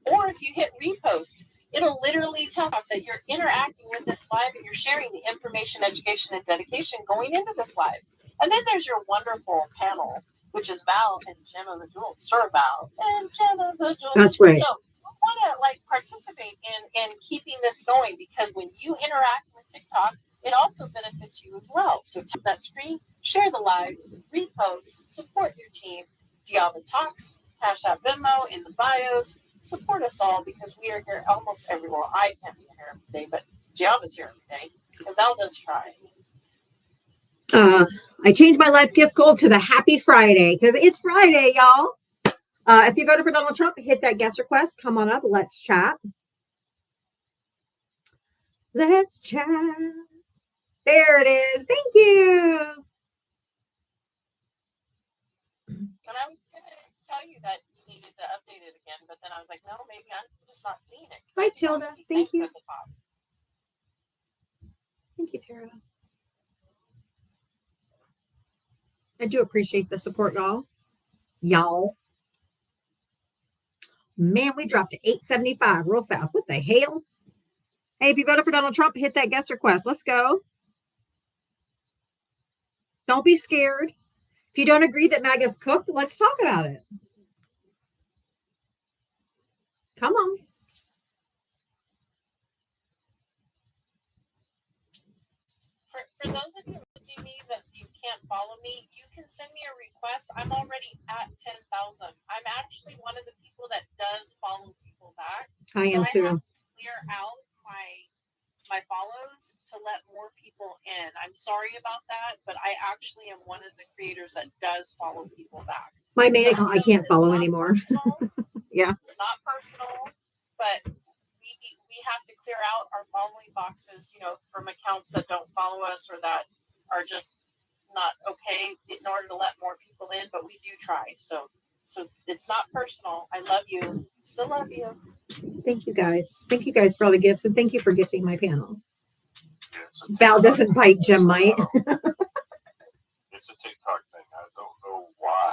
or if you hit repost, it'll literally tell you that you're interacting with this live and you're sharing the information, education, and dedication going into this live. And then there's your wonderful panel, which is Val and Gemma the Jewel, Sir Val and Gemma the Jewel. That's right. So I want to participate in keeping this going, because when you interact with TikTok, it also benefits you as well. So tap that screen, share the live, repost, support your team. Diava Talks, # Venmo in the bios. Support us all, because we are here almost everywhere. I can't be here every day, but Diava's here every day. And Val does try. I changed my life gift goal to the Happy Friday, because it's Friday, y'all. If you voted for Donald Trump, hit that guest request. Come on up. Let's chat. Let's chat. There it is. Thank you. And I was going to tell you that you needed to update it again, but then I was like, no, maybe I'm just not seeing it. Hi, Tilda. Thank you. At the top. Thank you, Tara. I do appreciate the support, y'all. Man, we dropped to 875 real fast. What the hell? Hey, if you voted for Donald Trump, hit that guest request. Let's go. Don't be scared. If you don't agree that MAGA's cooked, let's talk about it. Come on. For those of you messaging me that you can't follow me, you can send me a request. I'm already at 10,000. I'm actually one of the people that does follow people back. I am I too. have to clear out my follows to let more people in. I'm sorry about that, but I actually am one of the creators that does follow people back. My main So account I can't it's follow not anymore. personal. Yeah. It's not personal, but we have to clear out our following boxes, from accounts that don't follow us or that are just not okay in order to let more people in, but we do try. So it's not personal. I love you. Still love you. Thank you guys. Thank you guys for all the gifts, and thank you for gifting my panel. Yeah, it's a Val TikTok doesn't thing. bite, Jim might. It's a TikTok thing. I don't know why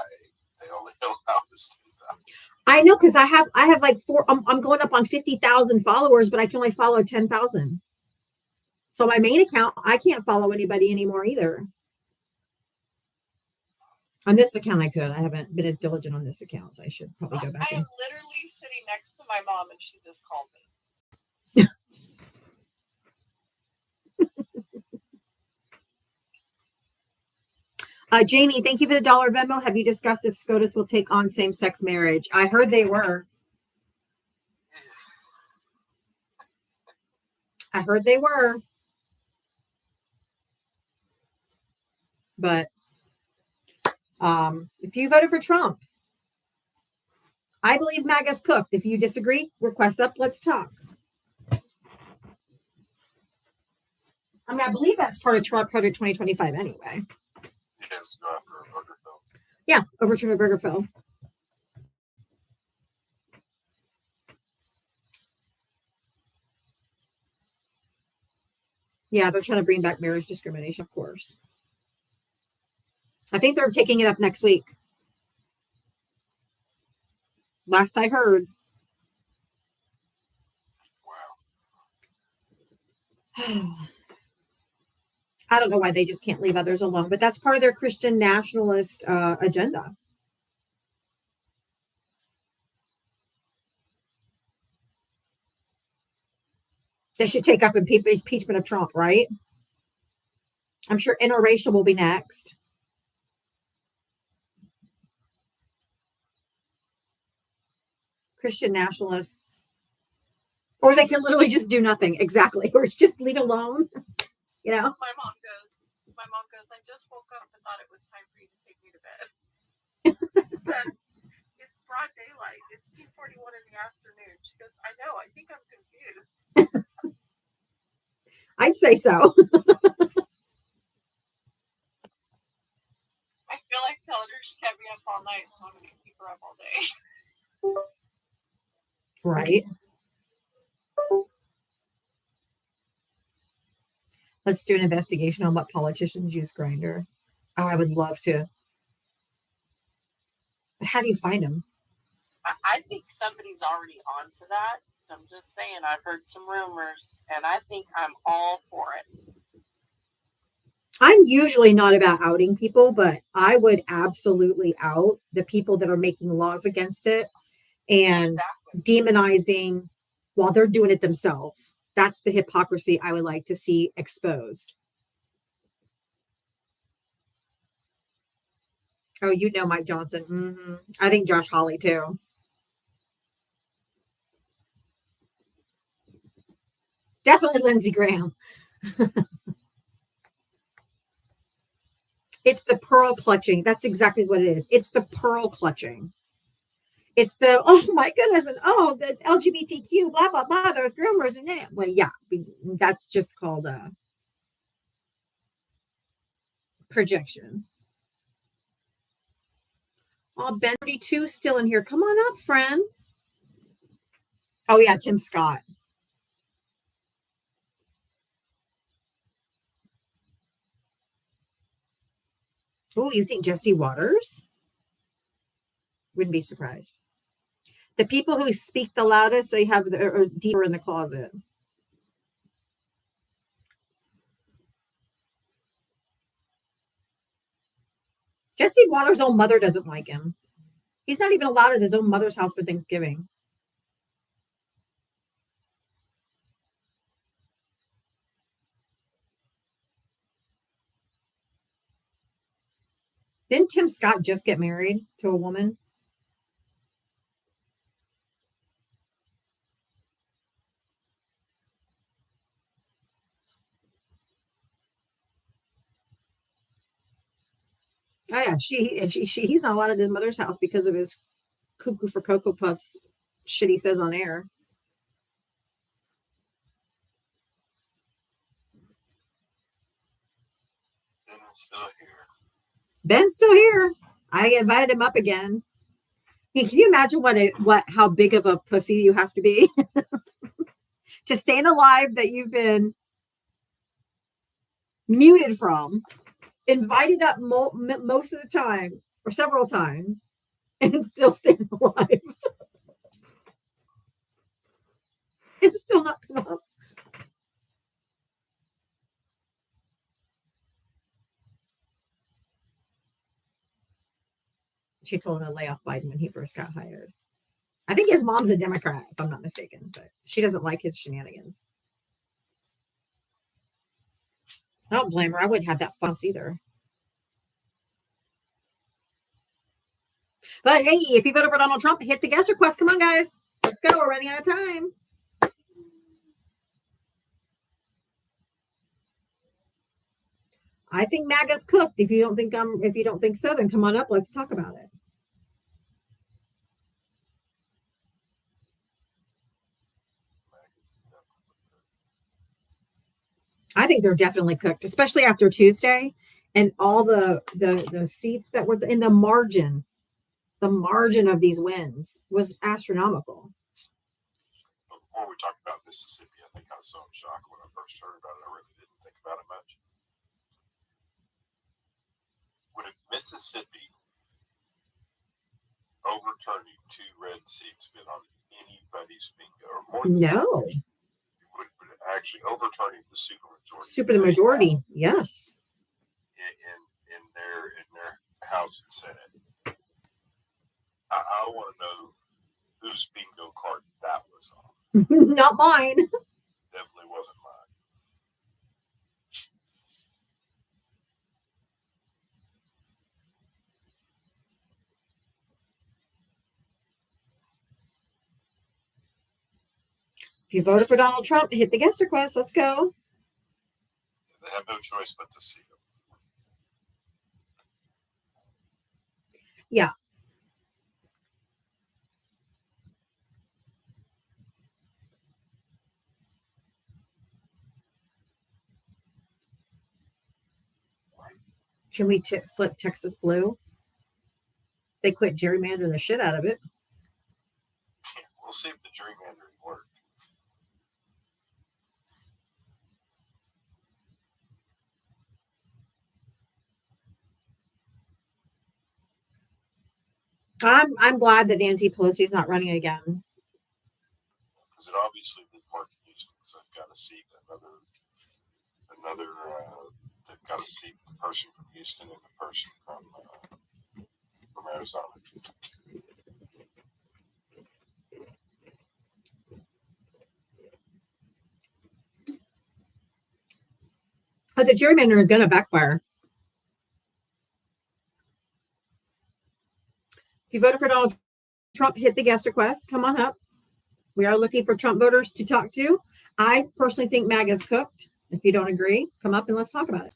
they only allow us to do that. I know, because I have like I'm going up on 50,000 followers, but I can only follow 10,000. So my main account, I can't follow anybody anymore either. On this account, I could. I haven't been as diligent on this account, so I should probably go back I and. am literally sitting next to my mom, and she just called me. Jamie, thank you for the $1 Venmo. Have you discussed if SCOTUS will take on same-sex marriage? I heard they were. But if you voted for Trump, I believe MAGA's cooked. If you disagree, request up. Let's talk. I mean, I believe that's part of Trump Project 2025 anyway. He has to go after a burger film. Yeah, overturn a burger film. Yeah, they're trying to bring back marriage discrimination, of course. I think they're taking it up next week. Last I heard. Wow. I don't know why they just can't leave others alone, but that's part of their Christian nationalist agenda. They should take up impeachment of Trump, right? I'm sure interracial will be next. Christian nationalists. Or they can literally just do nothing. Exactly. Or just leave alone. You know? My mom goes, I just woke up and thought it was time for you to take me to bed. I said, it's broad daylight. It's 2:41 in the afternoon. She goes, I know. I think I'm confused. I'd say so. I feel like telling her she kept me up all night, so I'm going to keep her up all day. Right. Let's do an investigation on what politicians use Grindr. Oh, I would love to. But how do you find them? I think somebody's already on to that. I'm just saying, I've heard some rumors, and I think I'm all for it. I'm usually not about outing people, but I would absolutely out the people that are making laws against it and demonizing while they're doing it themselves. That's the hypocrisy I would like to see exposed. Oh, you know Mike Johnson. Mm-hmm. I think Josh Hawley too. Definitely Lindsey Graham. It's the pearl clutching. That's exactly what it is. It's the pearl clutching. It's the, oh my goodness, and oh, the LGBTQ, blah, blah, blah, there's rumors and that. Well, yeah, that's just called a projection. Oh, Ben 32 still in here. Come on up, friend. Oh, yeah, Tim Scott. Oh, you think Jesse Waters? Wouldn't be surprised. The people who speak the loudest, they have are deeper in the closet. Jesse Watters' own mother doesn't like him. He's not even allowed at his own mother's house for Thanksgiving. Didn't Tim Scott just get married to a woman? Oh yeah, he's not allowed at his mother's house because of his cuckoo for Cocoa Puffs shit he says on air. Ben's still here. I invited him up again. Hey, can you imagine how big of a pussy you have to be to stay alive that you've been muted from, invited up most of the time or several times, and still staying alive? It's still not come up. She told him to lay off Biden when he first got hired. I think his mom's a Democrat, if I'm not mistaken, but she doesn't like his shenanigans. I don't blame her. I wouldn't have that fuss either. But hey, if you voted for Donald Trump, hit the guest request. Come on, guys. Let's go. We're running out of time. I think MAGA's cooked. If you don't think so, then come on up. Let's talk about it. I think they're definitely cooked, especially after Tuesday and all the seats that were in the margin. The margin of these wins was astronomical. Before we talked about Mississippi, I think I was so in shock when I first heard about it. I really didn't think about it much. Would Mississippi overturning 2 red seats been on anybody's bingo? Or more than no. Would actually overturning the supermajority. Supermajority, yes. In their House and Senate. I want to know whose bingo card that was on. Not mine. Definitely wasn't mine. If you voted for Donald Trump, hit the guest request. Let's go. They have no choice but to see him. Yeah. Can we flip Texas blue? They quit gerrymandering the shit out of it. We'll see if the gerrymandering worked. I'm glad that Nancy Pelosi's not running again. Because it obviously didn't work in Houston, because I've got a seat they've got a seat, the person from Houston and the person from Arizona. But the gerrymander is going to backfire. If you voted for Donald Trump, hit the guest request. Come on up. We are looking for Trump voters to talk to. I personally think MAGA's cooked. If you don't agree, come up and let's talk about it.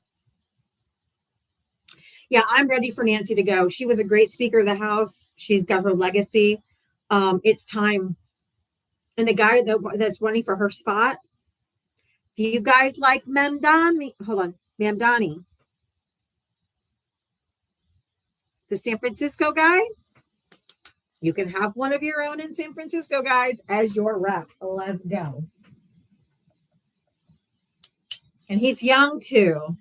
Yeah, I'm ready for Nancy to go. She was a great Speaker of the House. She's got her legacy. It's time. And the guy that's running for her spot, do you guys like Mamdani? Hold on. Mamdani. The San Francisco guy? You can have one of your own in San Francisco, guys, as your rep. Let's go. And he's young, too.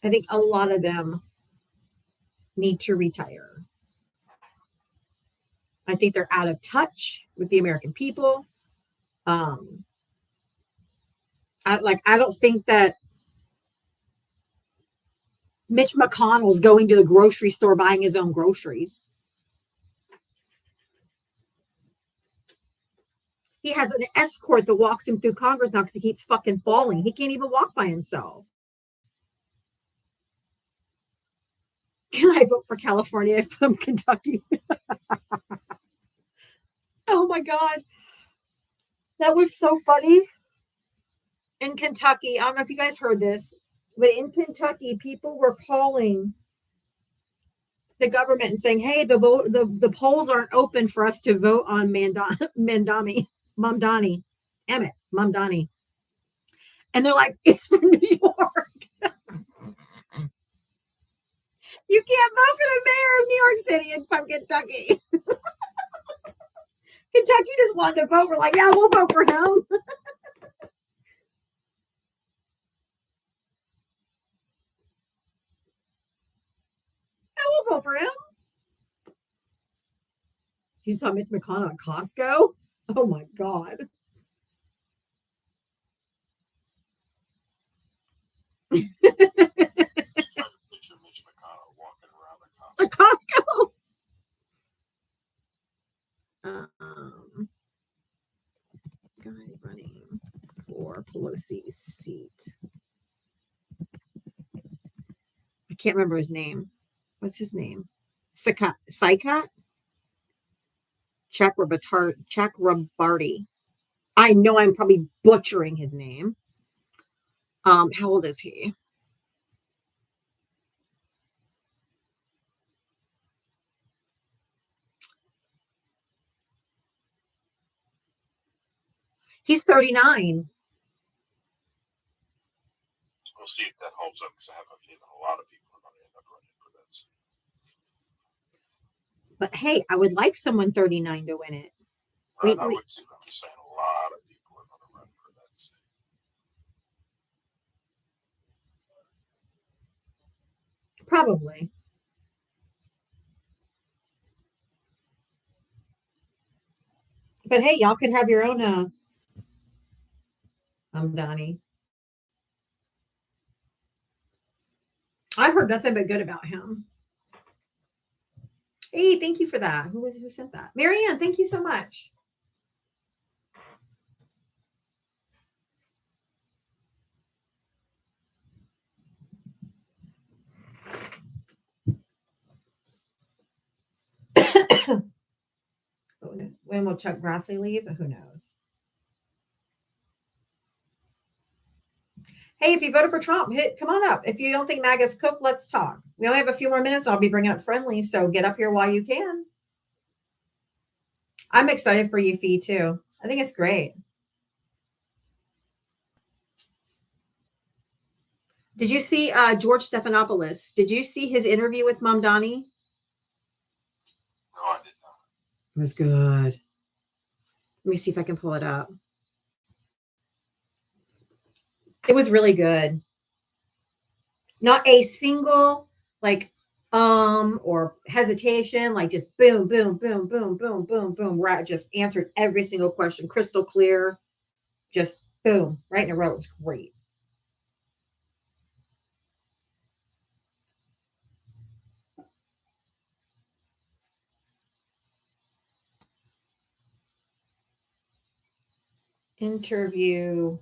I think a lot of them need to retire. I think they're out of touch with the American people. I don't think that Mitch McConnell's going to the grocery store buying his own groceries. He has an escort that walks him through Congress now because he keeps fucking falling. He can't even walk by himself. Can I vote for California from Kentucky? Oh my God. That was so funny. In Kentucky, I don't know if you guys heard this, but in Kentucky, people were calling the government and saying, hey, the polls aren't open for us to vote on Mamdani. Emmett, Mamdani. And they're like, it's for New York. You can't vote for the mayor of New York City and from Kentucky. Kentucky just wanted to vote. We're like, yeah, we'll vote for him. We'll vote for him. You saw Mitch McConnell at Costco? Oh my God. Just trying to picture Mitch McConnell walking around the Costco. Guy running for Pelosi's seat. I can't remember his name. What's his name? Saikat? Chakrabarty. I know I'm probably butchering his name. How old is he? He's 39. We'll see if that holds up because I have a feeling a lot of people are going to end up running for that seat. But hey, I would like someone 39 to win it. I would too. I'm just saying a lot of people are going to run for that seat. Probably. But hey, y'all could have your own Mamdani. I've heard nothing but good about him. Hey, thank you for that. Who sent that? Marianne, thank you so much. When will Chuck Grassley leave? Who knows? Hey, if you voted for Trump, come on up. If you don't think MAGA's cooked, let's talk. We only have a few more minutes. I'll be bringing up Friendly, so get up here while you can. I'm excited for you, Fee, too. I think it's great. Did you see George Stephanopoulos? Did you see his interview with Mamdani? No, I did not. It was good. Let me see if I can pull it up. It was really good. Not a single or hesitation, like just boom, boom, boom, boom, boom, boom, boom. Just answered every single question, crystal clear. Just boom, right in a row. It was great. Interview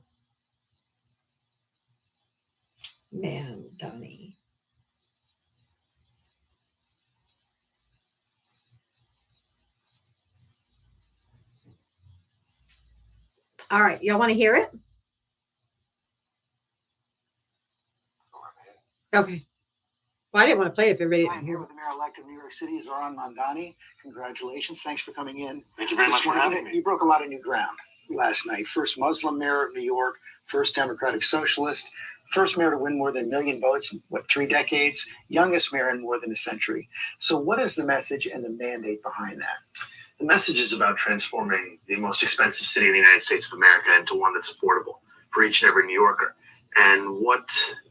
Mamdani. All right, y'all want to hear it? Okay. Well, I didn't want to play it if everybody I'm didn't here hear with the mayor-elect of New York City, Zoran Mamdani. Congratulations. Thanks for coming in. Thank you very much for having me. You broke a lot of new ground last night. First Muslim mayor of New York, first Democratic Socialist, first mayor to win more than 1 million votes in, 3 decades, youngest mayor in more than a century. So what is the message and the mandate behind that? The message is about transforming the most expensive city in the United States of America into one that's affordable for each and every New Yorker. And what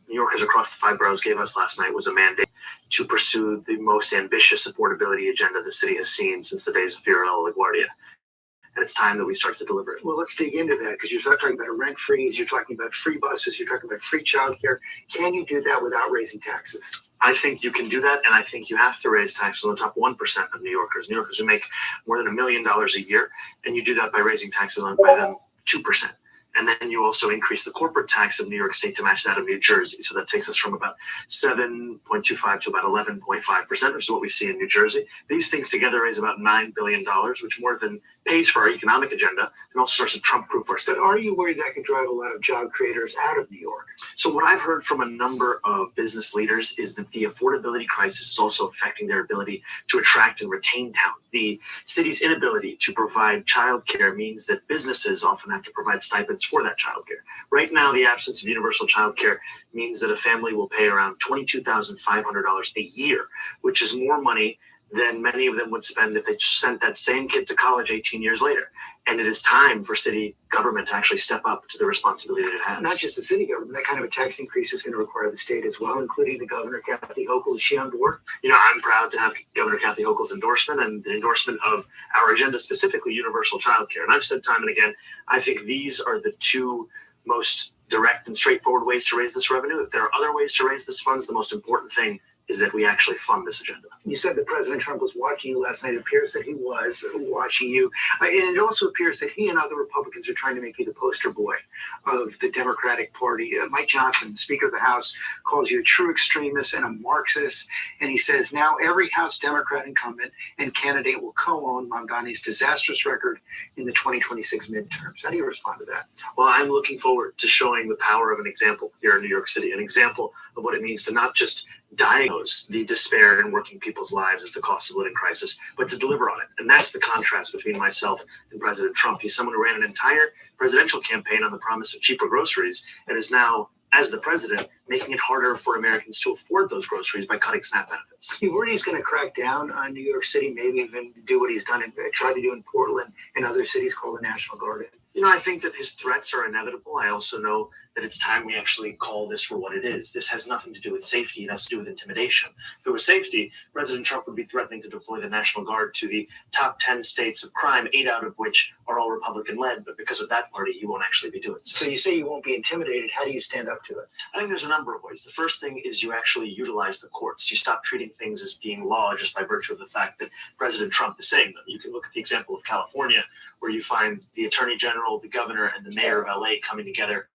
New Yorkers across the 5 boroughs gave us last night was a mandate to pursue the most ambitious affordability agenda the city has seen since the days of Fiorello LaGuardia. And it's time that we start to deliver it. Well, let's dig into that because you're talking about a rent freeze, you're talking about free buses, you're talking about free childcare. Can you do that without raising taxes? I think you can do that, and I think you have to raise taxes on the top 1% of New Yorkers who make more than $1 million a year, and you do that by raising taxes on by them 2%. And then you also increase the corporate tax of New York State to match that of New Jersey. So that takes us from about 7.25 to about 11.5%, which is what we see in New Jersey. These things together raise about $9 billion, which more than pays for our economic agenda and also starts to Trump-proof our state. But are you worried that could drive a lot of job creators out of New York? So what I've heard from a number of business leaders is that the affordability crisis is also affecting their ability to attract and retain talent. The city's inability to provide childcare means that businesses often have to provide stipends for that childcare. Right now, the absence of universal childcare means that a family will pay around $22,500 a year, which is more money than many of them would spend if they sent that same kid to college 18 years later. And it is time for city government to actually step up to the responsibility that it has. Not just the city government, that kind of a tax increase is going to require the state as well, including the governor, Kathy Hochul. Is she on board? You know, I'm proud to have Governor Kathy Hochul's endorsement and the endorsement of our agenda, specifically universal childcare. And I've said time and again, I think these are the two most direct and straightforward ways to raise this revenue. If there are other ways to raise this funds, the most important thing is that we actually fund this agenda. You said that President Trump was watching you last night. It appears that he was watching you. And it also appears that he and other Republicans are trying to make you the poster boy of the Democratic Party. Mike Johnson, Speaker of the House, calls you a true extremist and a Marxist. And he says now every House Democrat incumbent and candidate will co-own Mamdani's disastrous record in the 2026 midterms. How do you respond to that? Well, I'm looking forward to showing the power of an example here in New York City, an example of what it means to not just diagnose the despair in working people's lives as the cost of living crisis, but to deliver on it. And that's the contrast between myself and President Trump. He's someone who ran an entire presidential campaign on the promise of cheaper groceries and is now, as the president, making it harder for Americans to afford those groceries by cutting SNAP benefits. You worried he's going to crack down on New York City, maybe even do what he's done and tried to do in Portland and other cities, call the National Guard? You know, I think that his threats are inevitable. I also know that it's time we actually call this for what it is. This has nothing to do with safety. It has to do with intimidation. If it was safety, President Trump would be threatening to deploy the National Guard to the top 10 states of crime, 8 out of which are all Republican-led. But because of that party, he won't actually be doing so. So you say you won't be intimidated. How do you stand up to it? I think there's a number of ways. The first thing is you actually utilize the courts. You stop treating things as being law just by virtue of the fact that President Trump is saying them. You can look at the example of California, where you find the Attorney General, the governor, and the mayor of LA coming together,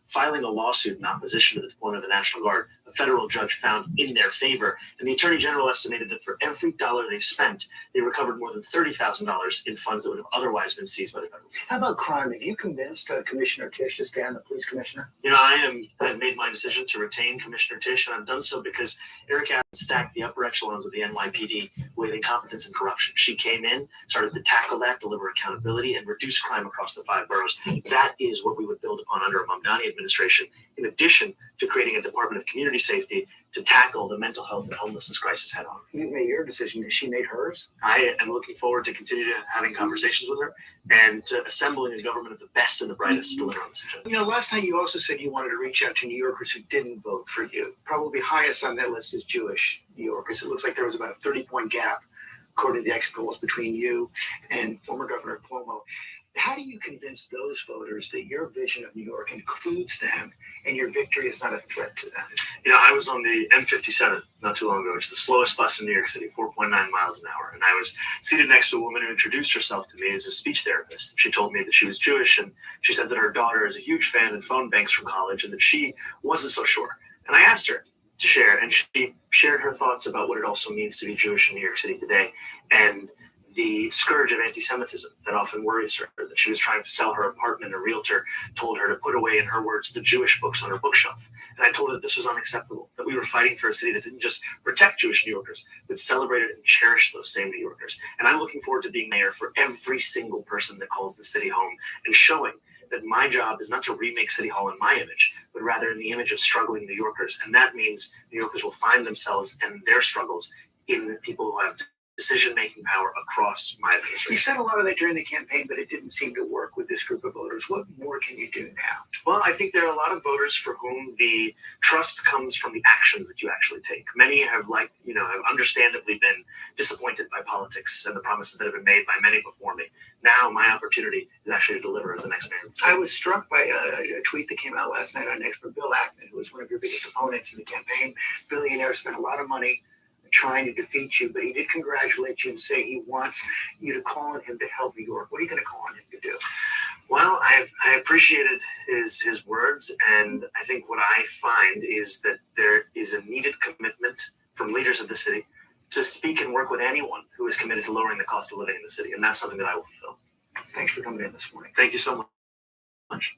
filing a lawsuit in opposition to the deployment of the National Guard. A federal judge found in their favor, and the Attorney General estimated that for every dollar they spent, they recovered more than $30,000 in funds that would have otherwise been seized by the federal government. How about crime? Have you convinced Commissioner Tisch to stay on the police commissioner? You know, I've made my decision to retain Commissioner Tisch, and I've done so because Eric Adams stacked the upper echelons of the NYPD with incompetence and corruption. She came in, started to tackle that, deliver accountability, and reduce crime across the 5 boroughs. That is what we would build upon under a Mamdani administration, in addition to creating a Department of Community Safety to tackle the mental health and homelessness crisis head on. You've made your decision. Has she made hers? I am looking forward to continue to having conversations with her and to assembling a government of the best and the brightest to deliver on this agenda. You know, last night you also said you wanted to reach out to New Yorkers who didn't vote for you. Probably highest on that list is Jewish New Yorkers. It looks like there was about a 30-point gap, according to the exit polls, between you and former Governor Cuomo. How do you convince those voters that your vision of New York includes them and your victory is not a threat to them? You know, I was on the M57 not too long ago, which is the slowest bus in New York City, 4.9 miles an hour. And I was seated next to a woman who introduced herself to me as a speech therapist. She told me that she was Jewish, and she said that her daughter is a huge fan of phone banks from college and that she wasn't so sure. And I asked her to share, and she shared her thoughts about what it also means to be Jewish in New York City today, and the scourge of anti-Semitism that often worries her, that she was trying to sell her apartment. A realtor told her to put away, in her words, the Jewish books on her bookshelf. And I told her that this was unacceptable, that we were fighting for a city that didn't just protect Jewish New Yorkers, but celebrated and cherished those same New Yorkers. And I'm looking forward to being mayor for every single person that calls the city home and showing that my job is not to remake City Hall in my image, but rather in the image of struggling New Yorkers. And that means New Yorkers will find themselves and their struggles in people who have decision-making power across my You administration. said a lot of that during the campaign, but it didn't seem to work with this group of voters. What more can you do now? Well, I think there are a lot of voters for whom the trust comes from the actions that you actually take. Many have, have understandably been disappointed by politics and the promises that have been made by many before me. Now, my opportunity is actually to deliver as the next mayor of the city. I was struck by a tweet that came out last night on X from Bill Ackman, who was one of your biggest opponents in the campaign. Billionaire spent a lot of money trying to defeat you, but he did congratulate you and say he wants you to call on him to help New York. What are you going to call on him to do? Well, I appreciated his words, and I think what I find is that there is a needed commitment from leaders of the city to speak and work with anyone who is committed to lowering the cost of living in the city, and that's something that I will fulfill. Thanks for coming in this morning. Thank you so much.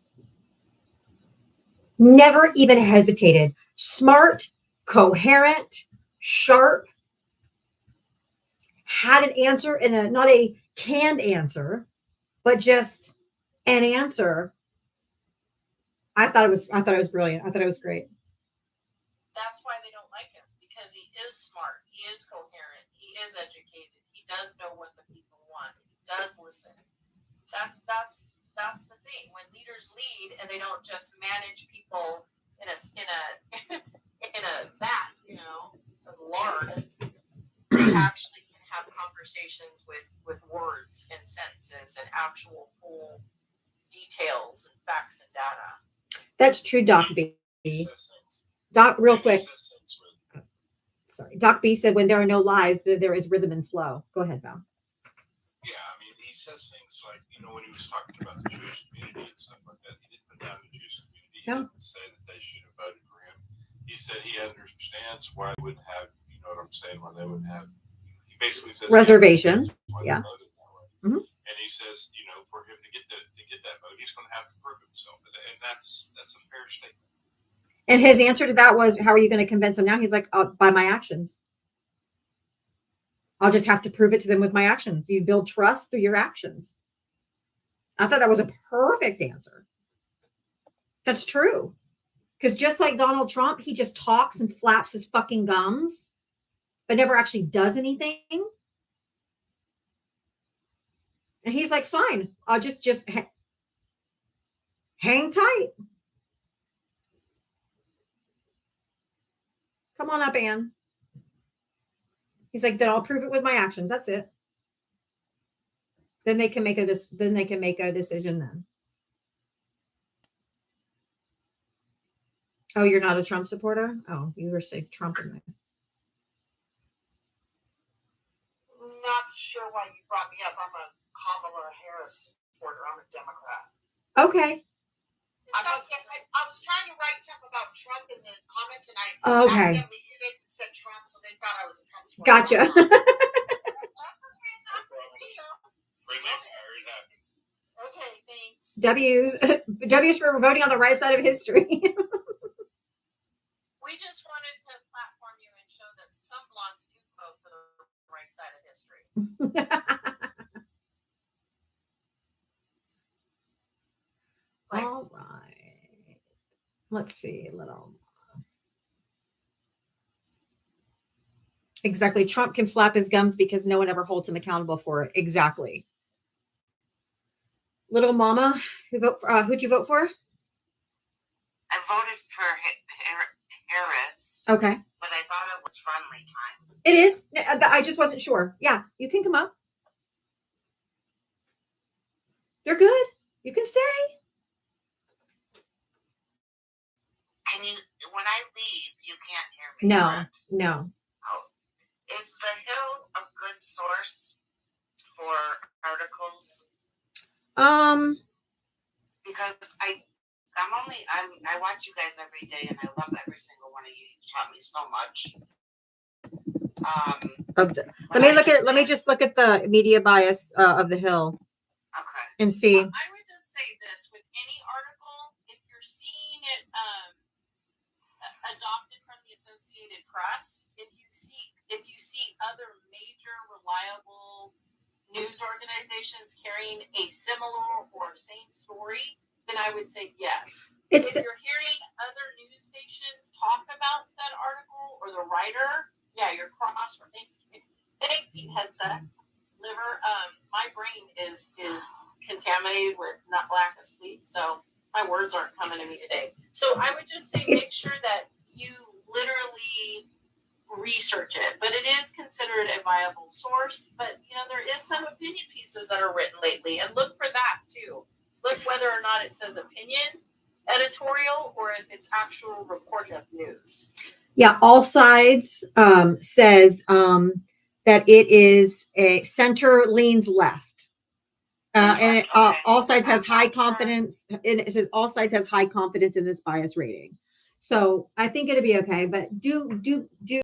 Never even hesitated. Smart, coherent, sharp, had an answer in a not a canned answer, but just an answer. I thought it was brilliant. I thought it was great. That's why they don't like him, because he is smart, he is coherent, he is educated, he does know what the people want, he does listen. That's the thing. When leaders lead and they don't just manage people in a in a vat, of lard, they actually can have conversations with words and sentences and actual full details and facts and data. That's true, Doc B. Doc, real quick. Sorry. Doc B said, when there are no lies, there is rhythm and flow. Go ahead, Val. Yeah, I mean, he says things like, when he was talking about the Jewish community and stuff like that, he didn't put down the Jewish community. He didn't say that they should have voted for him. He said he understands why they wouldn't have, why they wouldn't have, he basically says reservations. Yeah. Mm-hmm. And he says, for him to get that vote, he's going to have to prove himself. And that's a fair statement. And his answer to that was, how are you going to convince him now? He's like, by my actions. I'll just have to prove it to them with my actions. You build trust through your actions. I thought that was a perfect answer. That's true. Because just like Donald Trump, he just talks and flaps his fucking gums, but never actually does anything. And he's like, fine, I'll just hang tight. Come on up, Ann. He's like, then I'll prove it with my actions. That's it. Then they can make a decision then. Oh, you're not a Trump supporter? Oh, you were saying Trump in there. Not sure why you brought me up. I'm a Kamala Harris supporter. I'm a Democrat. Okay. I was trying to write something about Trump in the comments, and I accidentally hit it and said Trump, so they thought I was a Trump supporter. Gotcha. Okay, thanks. W's for voting on the right side of history. We just wanted to platform you and show that some blogs do vote for the right side of history. All right. Let's see a little. Exactly. Trump can flap his gums because no one ever holds him accountable for it. Exactly. Little mama, who'd you vote for? I voted for Harris. Okay. But I thought it was friendly time. It is. I just wasn't sure. Yeah, you can come up. You're good. You can stay. When I leave, you can't hear me. No, correct? no. Oh. Is The Hill a good source for articles? Because I watch you guys every day, and I love every single one of you. You've taught me so much. Let me just look at the media bias of The Hill. Okay. And see. I would just say this: with any article, if you're seeing it adopted from the Associated Press, if you see other major reliable news organizations carrying a similar or same story, then I would say yes. If you're hearing other news stations talk about said article or the writer, yeah, you're Pete Hetza, liver. My brain is contaminated with not lack of sleep, so my words aren't coming to me today. So I would just say make sure that you literally research it, but it is considered a viable source. But you know, there is some opinion pieces that are written lately, and look for that too. Look whether or not it says opinion editorial or if it's actual reporting of news. Yeah, All Sides says that it is a center leans left. And All Sides has high confidence. It says All Sides has high confidence in this bias rating. So I think it'll be okay, but do